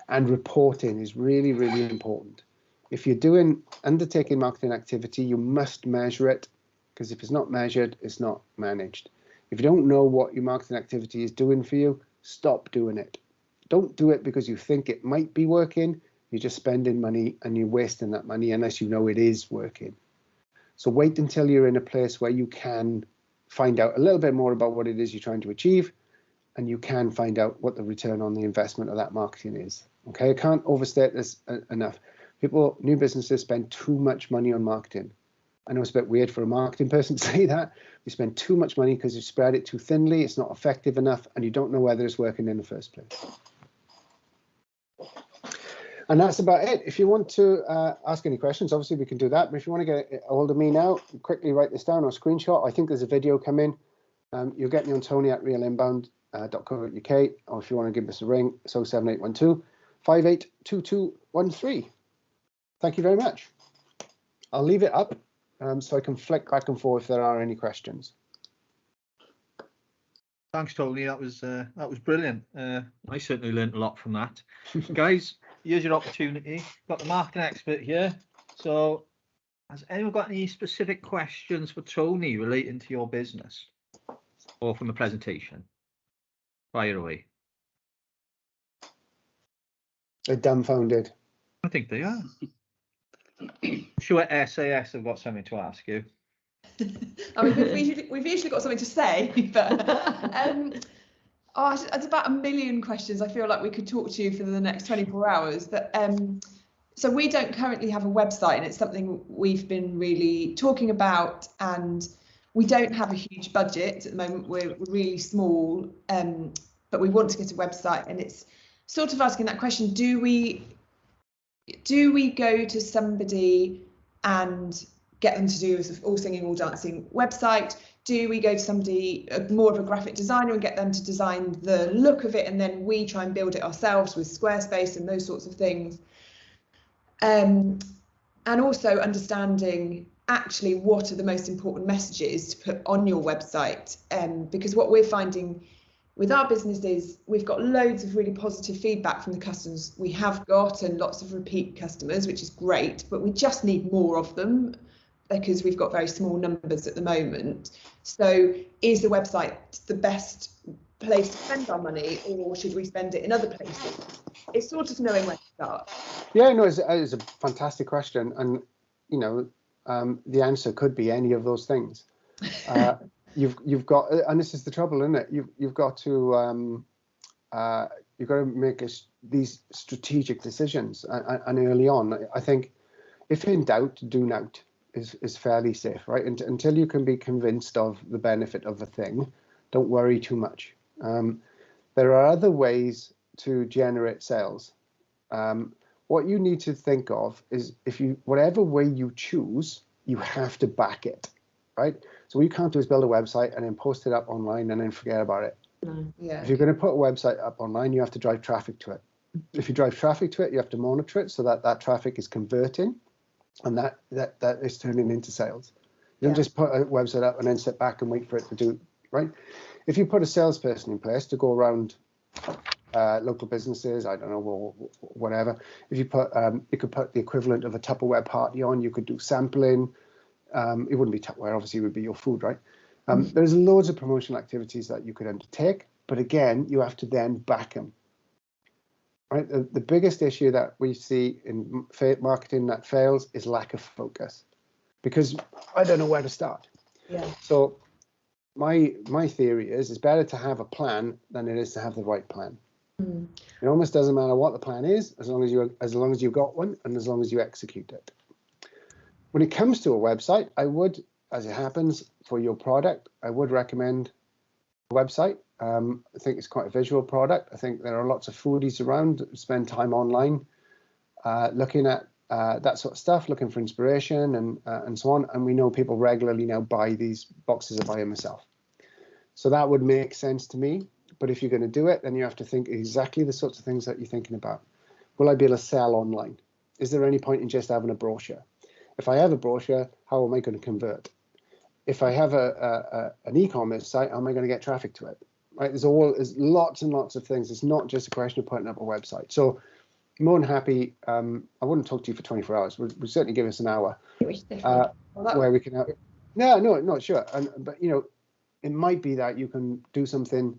And reporting is really, really important. If you're undertaking marketing activity, you must measure it, because if it's not measured, it's not managed. If you don't know what your marketing activity is doing for you, stop doing it. Don't do it because you think it might be working. You're just spending money and you're wasting that money unless you know it is working. So wait until you're in a place where you can find out a little bit more about what it is you're trying to achieve, and you can find out what the return on the investment of that marketing is. Okay, I can't overstate this enough. New businesses spend too much money on marketing. I know it's a bit weird for a marketing person to say that. You spend too much money because you spread it too thinly, it's not effective enough, and you don't know whether it's working in the first place. And that's about it. If you want to ask any questions, obviously we can do that. But if you want to get a hold of me now, quickly write this down or screenshot. I think there's a video coming. You'll get me on tony@realinbound.co.uk, or if you want to give us a ring, it's 07812 582213. Thank you very much. I'll leave it up so I can flick back and forth if there are any questions. Thanks, Tony. That was brilliant. I certainly learned a lot from that. Guys, here's your opportunity. Got the marketing expert here. So, has anyone got any specific questions for Tony relating to your business or from the presentation? Fire away. They're dumbfounded. I think they are. I'm sure SAS have got something to ask you. I mean, we've usually got something to say, but it's about a million questions. I feel like we could talk to you for the next 24 hours. But so we don't currently have a website, and it's something we've been really talking about. And we don't have a huge budget at the moment. We're really small, but we want to get a website. And it's sort of asking that question: Do we go to somebody and get them to do a all singing, all dancing website? Do we go to somebody, more of a graphic designer, and get them to design the look of it, and then we try and build it ourselves with Squarespace and those sorts of things? And also understanding actually what are the most important messages to put on your website, because what we're finding with our business is we've got loads of really positive feedback from the customers we have got, and lots of repeat customers, which is great, but we just need more of them because we've got very small numbers at the moment. So is the website the best place to spend our money, or should we spend it in other places? It's sort of knowing where to start. Yeah, no, it's a fantastic question, and the answer could be any of those things. You've got, and this is the trouble, isn't it? You've got to make these strategic decisions, and early on, I think, if in doubt, do not is fairly safe, right? Until you can be convinced of the benefit of a thing, don't worry too much. There are other ways to generate sales. What you need to think of is, whatever way you choose, you have to back it, right? So what you can't do is build a website and then post it up online and then forget about it. Yeah. If you're going to put a website up online, you have to drive traffic to it. If you drive traffic to it, you have to monitor it so that traffic is converting, and that is turning into sales. You don't just put a website up and then sit back and wait for it to do, right? If you put a salesperson in place to go around local businesses, I don't know, or whatever. If you put, you could put the equivalent of a Tupperware party on. You could do sampling. It wouldn't be Tupperware, obviously, it would be your food, right? There's loads of promotional activities that you could undertake, but again, you have to then back them. Right? The biggest issue that we see in marketing that fails is lack of focus, because I don't know where to start. Yeah. So my theory is it's better to have a plan than it is to have the right plan. It almost doesn't matter what the plan is, as long as you've got one and as long as you execute it. When it comes to a website, I would, as it happens for your product, I would recommend a website. I think it's quite a visual product. I think there are lots of foodies around that spend time online looking at that sort of stuff, looking for inspiration and so on. And we know people regularly now buy these boxes. I buy them myself. So that would make sense to me. But if you're going to do it, then you have to think exactly the sorts of things that you're thinking about. Will I be able to sell online? Is there any point in just having a brochure? If I have a brochure, how am I going to convert? If I have an e-commerce site, how am I going to get traffic to it? Right? There's lots and lots of things. It's not just a question of putting up a website. So more than happy. I wouldn't talk to you for 24 hours. We'll certainly give us an hour where we can. No, sure. But it might be that you can do something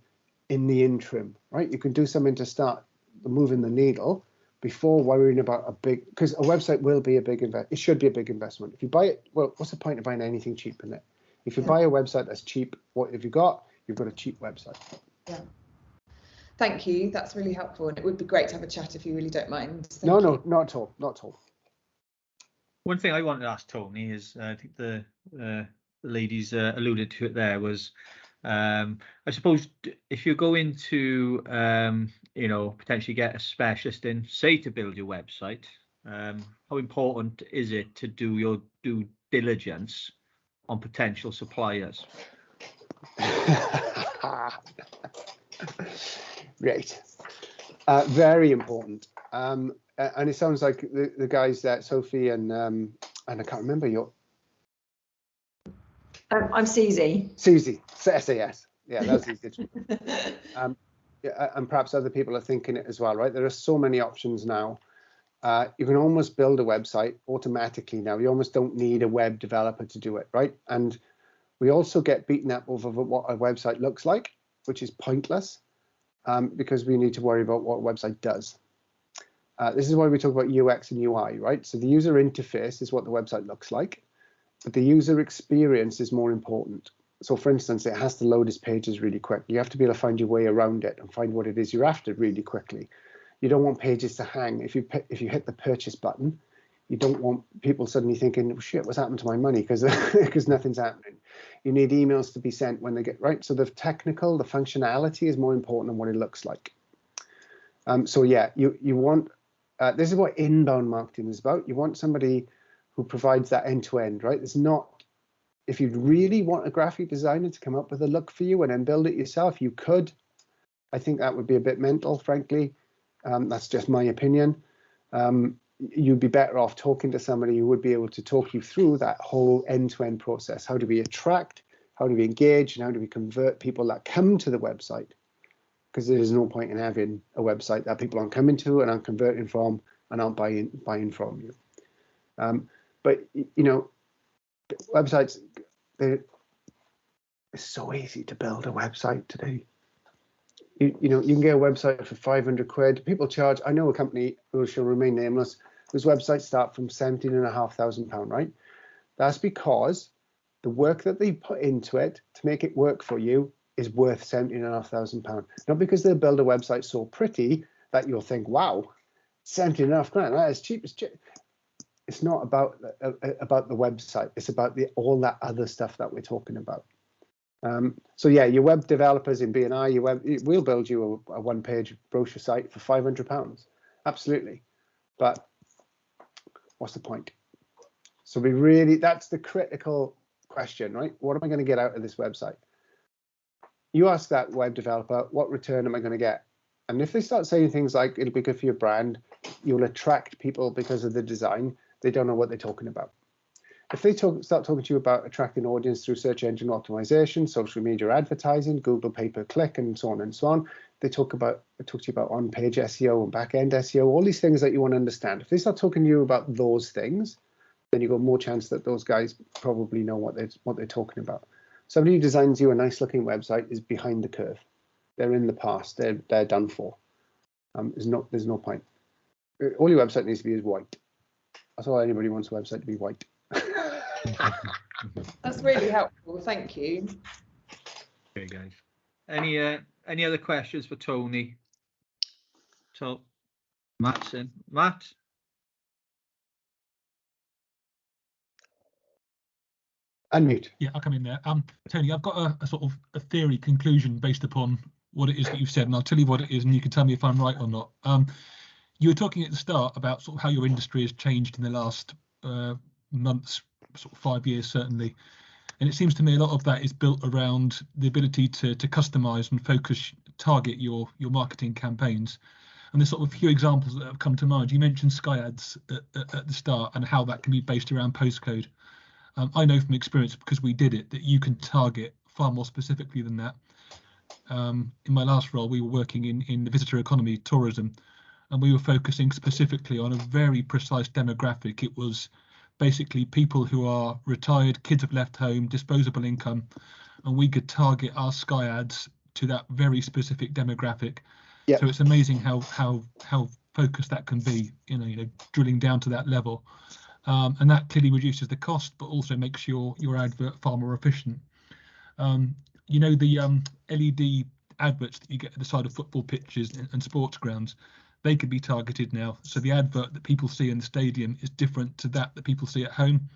in the interim, right? You can do something to start moving the needle before worrying about a big, because a website will be a big investment. It should be a big investment. If you buy it, well, what's the point of buying anything cheap in it? If you buy a website that's cheap, what have you got? You've got a cheap website. Yeah. Thank you. That's really helpful, and it would be great to have a chat if you really don't mind. No, not at all. Not at all. One thing I wanted to ask Tony is, I think the ladies alluded to it there, was I suppose if you're going to potentially get a specialist in, say, to build your website, how important is it to do your due diligence on potential suppliers? Right. Very important. And it sounds like the guys that Sophie and I can't remember your. I'm Susie. Susie, SAS. Yeah, that's easy. Yeah, and perhaps other people are thinking it as well, right? There are so many options now. You can almost build a website automatically now. You almost don't need a web developer to do it, right? And we also get beaten up over what a website looks like, which is pointless, because we need to worry about what a website does. This is why we talk about UX and UI, right? So the user interface is what the website looks like, but the user experience is more important. So for instance, it has to load its pages really quick. You have to be able to find your way around it and find what it is you're after really quickly. You don't want pages to hang. If you hit the purchase button, you don't want people suddenly thinking, oh, shit, what's happened to my money? Because nothing's happening. You need emails to be sent when they get right. So the functionality is more important than what it looks like. So yeah, you want, this is what inbound marketing is about. You want somebody who provides that end-to-end, right? It's not, if you really want a graphic designer to come up with a look for you and then build it yourself, you could. I think that would be a bit mental, frankly. That's just my opinion. You'd be better off talking to somebody who would be able to talk you through that whole end-to-end process. How do we attract, how do we engage, and how do we convert people that come to the website? Because there is no point in having a website that people aren't coming to and aren't converting from and aren't buying from you. But you know, websites, it's so easy to build a website today. You know, you can get a website for 500 quid. People charge, I know a company who shall remain nameless, whose websites start from £17,500, right? That's because the work that they put into it to make it work for you is worth £17,500. Not because they build a website so pretty that you'll think, wow, £17,500, that is cheap as cheap. It's not about the website. It's about all that other stuff that we're talking about. So yeah, your web developers in BNI, we'll build you a one-page brochure site for £500. Absolutely. But what's the point? So that's the critical question, right? What am I going to get out of this website? You ask that web developer, what return am I going to get? And if they start saying things like, it'll be good for your brand, you'll attract people because of the design, they don't know what they're talking about. If they start talking to you about attracting audience through search engine optimization, social media advertising, Google pay-per-click, and so on and so on, they talk to you about on-page SEO and back-end SEO, all these things that you want to understand. If they start talking to you about those things, then you've got more chance that those guys probably know what they're talking about. Somebody who designs you a nice-looking website is behind the curve. They're in the past. They're done for. There's no point. All your website needs to be is white. That's all anybody wants a website to be white. That's really helpful. Thank you. Okay, guys. Any other questions for Tony? So, Matt. Unmute. Yeah, I'll come in there. Tony, I've got a sort of a theory conclusion based upon what it is that you've said, and I'll tell you what it is, and you can tell me if I'm right or not. You were talking at the start about sort of how your industry has changed in the last months, sort of 5 years certainly, and it seems to me a lot of that is built around the ability to customize and target your marketing campaigns. And there's sort of a few examples that have come to mind. You mentioned Sky Ads at the start and how that can be based around postcode. I know from experience, because we did it, that you can target far more specifically than that. In my last role, we were working in the visitor economy, tourism, and we were focusing specifically on a very precise demographic. It was basically people who are retired, kids have left home, disposable income, and we could target our Sky Ads to that very specific demographic. Yep. So it's amazing how focused that can be, you know, drilling down to that level. And that clearly reduces the cost, but also makes your advert far more efficient. You know, the LED adverts that you get at the side of football pitches and sports grounds, they could be targeted now. So the advert that people see in the stadium is different to that people see at home.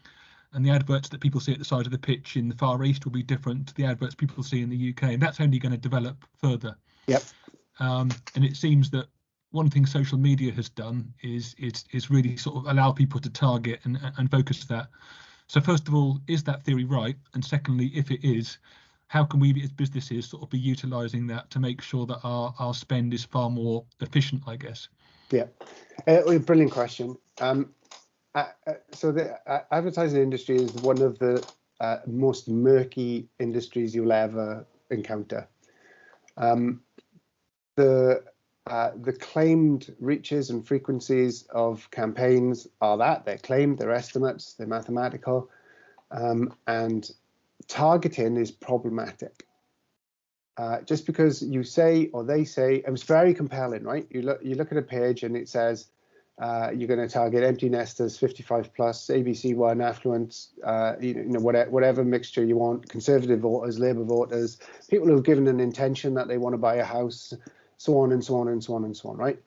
And the adverts that people see at the side of the pitch in the Far East will be different to the adverts people see in the UK. And that's only going to develop further. Yep. And it seems that one thing social media has done is really sort of allow people to target and focus that. So first of all, is that theory right? And secondly, if it is, how can we as businesses sort of be utilising that to make sure that our spend is far more efficient, I guess? Yeah, brilliant question. So the advertising industry is one of the most murky industries you'll ever encounter. The claimed reaches and frequencies of campaigns are they're claimed, they're estimates, they're mathematical, and targeting is problematic. Just because you say or they say, it was very compelling, right? You look at a page and it says you're going to target empty nesters, 55 plus, ABC1, affluent, whatever mixture you want, conservative voters, Labour voters, people who've given an intention that they want to buy a house, so on and so on and so on and so on, right?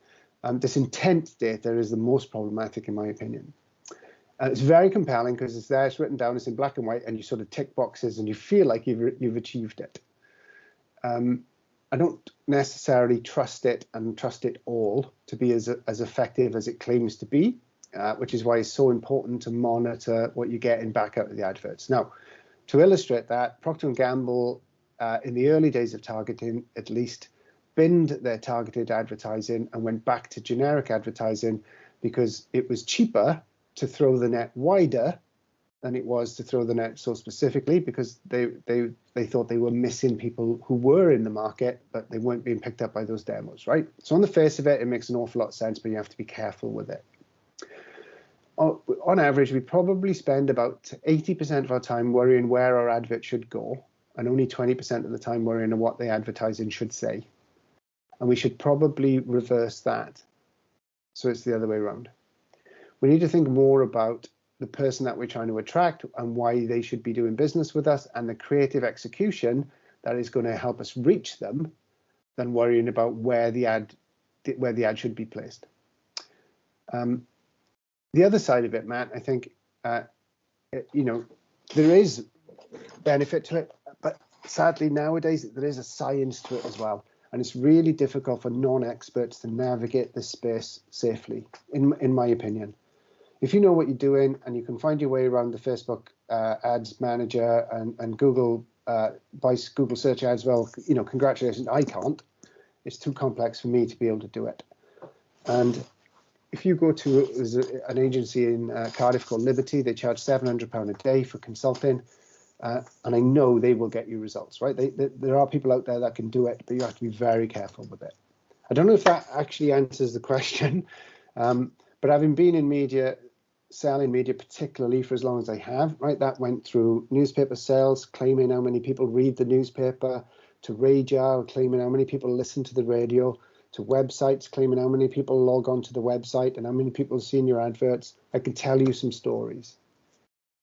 This intent data is the most problematic in my opinion. It's very compelling because it's there, it's written down, it's in black and white, and you sort of tick boxes and you feel like you've achieved it. I don't necessarily trust it all to be as effective as it claims to be, which is why it's so important to monitor what you're getting back out of the adverts. Now, to illustrate that, Procter & Gamble, in the early days of targeting, at least, binned their targeted advertising and went back to generic advertising because it was cheaper to throw the net wider than it was to throw the net so specifically, because they thought they were missing people who were in the market, but they weren't being picked up by those demos, right? So on the face of it, it makes an awful lot of sense, but you have to be careful with it. On average, we probably spend about 80% of our time worrying where our advert should go, and only 20% of the time worrying on what the advertising should say. And we should probably reverse that, so it's the other way around. We need to think more about the person that we're trying to attract and why they should be doing business with us, and the creative execution that is going to help us reach them, than worrying about where the ad should be placed. The other side of it, Matt, I think, there is benefit to it, but sadly nowadays there is a science to it as well, and it's really difficult for non-experts to navigate this space safely, in my opinion. If you know what you're doing and you can find your way around the Facebook ads manager and Google Google search ads, well, congratulations. I can't. It's too complex for me to be able to do it. And if you go to an agency in Cardiff called Liberty, they charge £700 a day for consulting, and I know they will get you results, right? There are people out there that can do it, but you have to be very careful with it. I don't know if that actually answers the question, but having been in media, selling media particularly for as long as I have, right, that went through newspaper sales, claiming how many people read the newspaper, to radio, claiming how many people listen to the radio, to websites, claiming how many people log on to the website and how many people have seen your adverts. I can tell you some stories.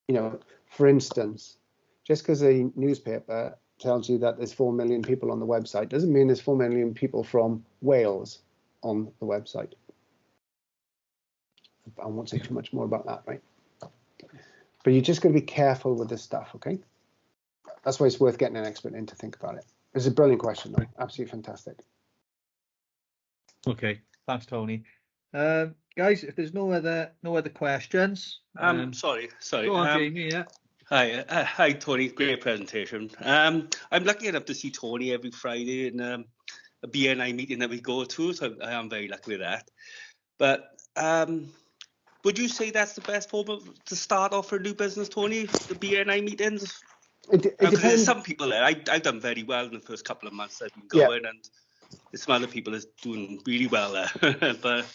For instance, just because a newspaper tells you that there's 4 million people on the website doesn't mean there's 4 million people from Wales on the website. I won't say too much more about that, right? But you just got to be careful with this stuff, okay? That's why it's worth getting an expert in to think about it. It's a brilliant question, though. Absolutely fantastic. Okay, thanks, Tony. Guys, if there's no other questions, sorry. Go on, Jamie. Yeah. Hi, Tony. Great presentation. I'm lucky enough to see Tony every Friday in a BNI meeting that we go to, so I am very lucky with that. But would you say that's the best form to start off for a new business, Tony? The BNI meetings? Because there's some people there. I've done very well in the first couple of months I've been going, and there's some other people that's doing really well there. But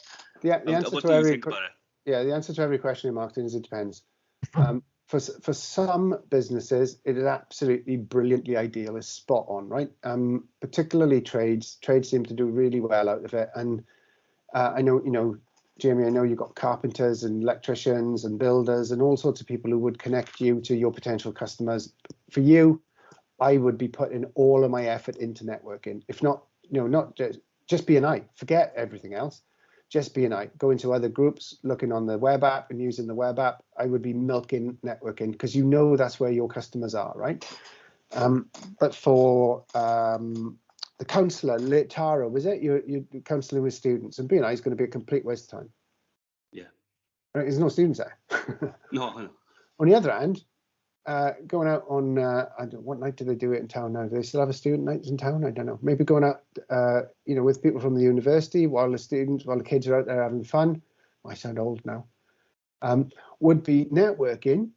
the answer what to do you every think about it? Yeah, the answer to every question in marketing is it depends. For some businesses, it is absolutely brilliantly ideal, is spot on, right? Particularly trades seem to do really well out of it. And I know, Jamie, I know you've got carpenters and electricians and builders and all sorts of people who would connect you to your potential customers. For you, I would be putting all of my effort into networking. If not, not just BNI. Forget everything else. Just BNI. Go into other groups, looking on the web app and using the web app. I would be milking networking because that's where your customers are, right? But for the counsellor, Tara, was it? You're counselling with students, and BNI is going to be a complete waste of time. Yeah. Right, there's no students there. No. On the other hand, going out on, what night do they do it in town now? Do they still have a student night in town? I don't know. Maybe going out, with people from the university while the kids are out there having fun. I sound old now. Would be networking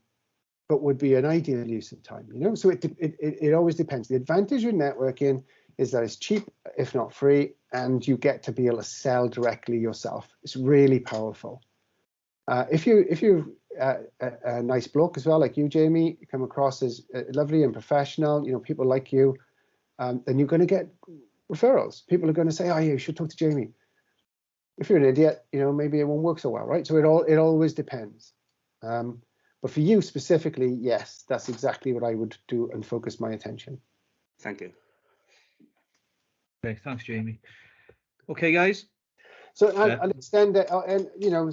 but would be an ideal use of time, you know? So it always depends. The advantage with networking is that it's cheap, if not free, and you get to be able to sell directly yourself. It's really powerful. If you're a nice bloke as well, like you, Jamie, you come across as lovely and professional, you know, people like you, then you're going to get referrals. People are going to say, oh, yeah, you should talk to Jamie. If you're an idiot, you know, maybe it won't work so well, right? So it always depends. But for you specifically, yes, that's exactly what I would do and focus my attention. Thank you. Okay, thanks, Jamie. Okay, guys. So I'll extend it, and you know,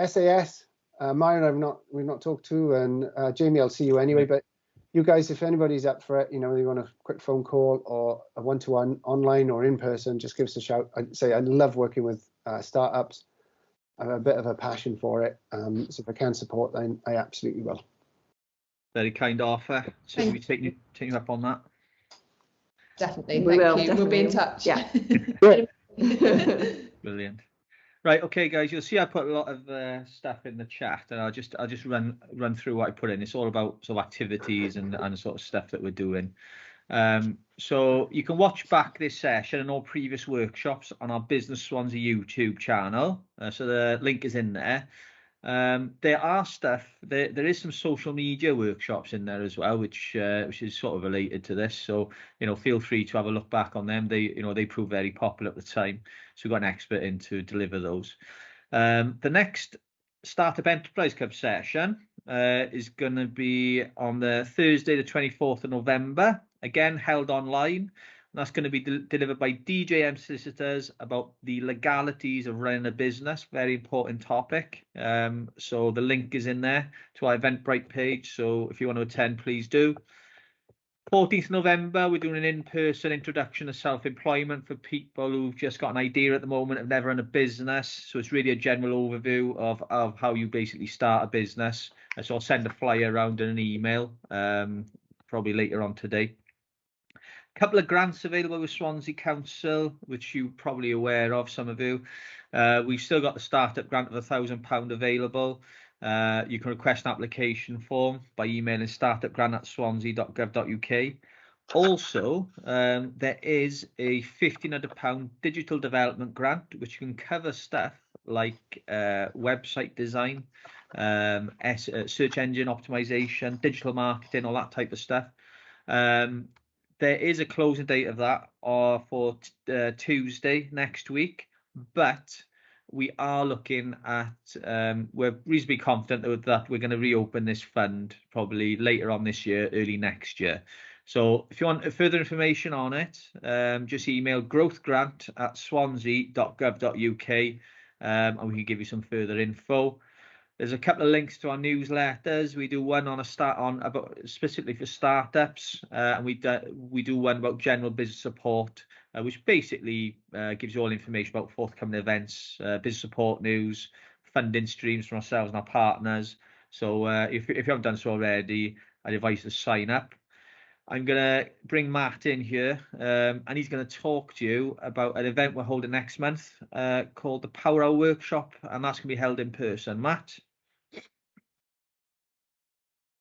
SAS, Myron, we've not talked to, and Jamie, I'll see you anyway. But you guys, if anybody's up for it, you know, you want a quick phone call or a one-to-one online or in person, just give us a shout. I'd say I love working with startups. I have a bit of a passion for it. So if I can support, then I absolutely will. Very kind offer. So we take you up on that. Definitely. Thank you. We'll be in touch. Yeah. Brilliant. Right, okay, guys. You'll see I put a lot of stuff in the chat, and I'll just run through what I put in. It's all about sort of activities and sort of stuff that we're doing. So you can watch back this session and all previous workshops on our Business Swansea YouTube channel. So the link is in there. There are stuff. There is some social media workshops in there as well, which is sort of related to this. So you know, feel free to have a look back on them. They proved very popular at the time. So we've got an expert in to deliver those. The next Startup Enterprise Club session is going to be on the Thursday, the 24th of November. Again, held online. And that's going to be delivered by DJM Solicitors about the legalities of running a business. Very important topic. So the link is in there to our Eventbrite page. So if you want to attend, please do. 14th November, we're doing an in-person introduction to self-employment for people who've just got an idea at the moment of never run a business. So it's really a general overview of how you basically start a business. So I'll send a flyer around in an email, probably later on today. Couple of grants available with Swansea Council, which you're probably aware of, some of you. We've still got the startup grant of £1,000 available. You can request an application form by emailing startupgrant@swansea.gov.uk. Also, there is a £1,500 digital development grant, which can cover stuff like website design, search engine optimization, digital marketing, all that type of stuff. There is a closing date of that for Tuesday next week, but we are looking at, we're reasonably confident that we're going to reopen this fund probably later on this year, early next year. So if you want further information on it, just email growthgrant@swansea.gov.uk, and we can give you some further info. There's a couple of links to our newsletters. We do one about specifically for startups, and we do one about general business support, which basically gives you all information about forthcoming events, business support news, funding streams from ourselves and our partners. So if you haven't done so already, I'd advise you to sign up. I'm going to bring Matt in here, and he's going to talk to you about an event we're holding next month called the Power Hour Workshop, and that's going to be held in person. Matt?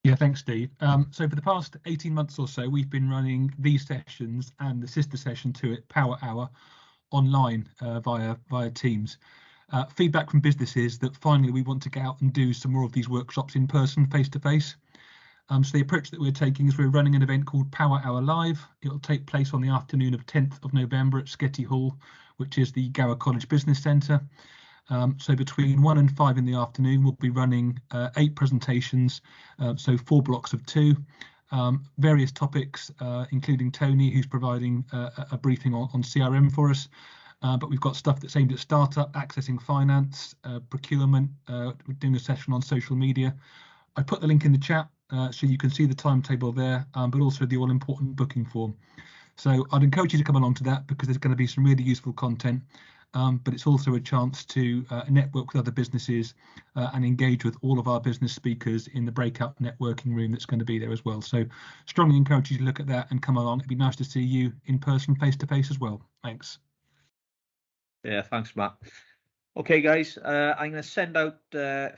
Yeah, thanks, Steve. So for the past 18 months or so, we've been running these sessions and the sister session to it, Power Hour, online via Teams. Feedback from businesses that finally we want to get out and do some more of these workshops in person, face to face. So the approach that we're taking is we're running an event called Power Hour Live. It'll take place on the afternoon of 10th of November at Sketty Hall, which is the Gower College Business Centre. So between 1 and 5 in the afternoon, we'll be running 8 presentations, so 4 blocks of 2, various topics, including Tony, who's providing a briefing on CRM for us. But we've got stuff that's aimed at startup, accessing finance, procurement. We're doing a session on social media. I put the link in the chat so you can see the timetable there, but also the all-important booking form. So I'd encourage you to come along to that because there's going to be some really useful content. But it's also a chance to network with other businesses and engage with all of our business speakers in the breakout networking room that's going to be there as well. So strongly encourage you to look at that and come along. It'd be nice to see you in person, face to face as well. Thanks. Yeah, thanks, Matt. Okay, guys, I'm going to send out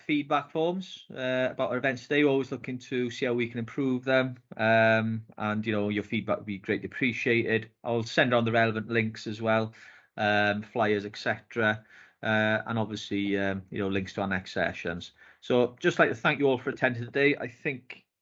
feedback forms about our events today. We're always looking to see how we can improve them. And, you know, your feedback would be greatly appreciated. I'll send on the relevant links as well, flyers, etc. And obviously, you know, links to our next sessions. So just like to thank you all for attending today.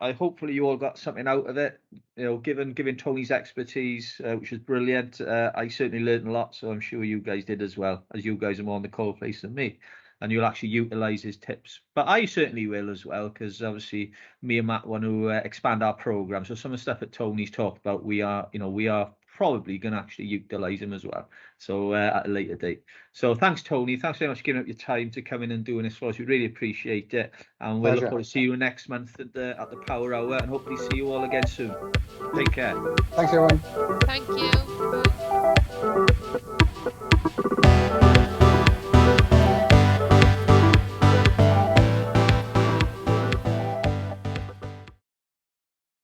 Hopefully you all got something out of it. You know, given Tony's expertise, which was brilliant, I certainly learned a lot. So I'm sure you guys did as well, as you guys are more on the cold face than me, and you'll actually utilise his tips. But I certainly will as well, because obviously me and Matt want to expand our program. So some of the stuff that Tony's talked about, we are probably going to actually utilise him as well. So at a later date. So thanks, Tony. Thanks very much for giving up your time to come in and doing this for us. We really appreciate it. And we'll look forward to see you next month at the Power Hour, and hopefully see you all again soon. Take care. Thanks, everyone. Thank you.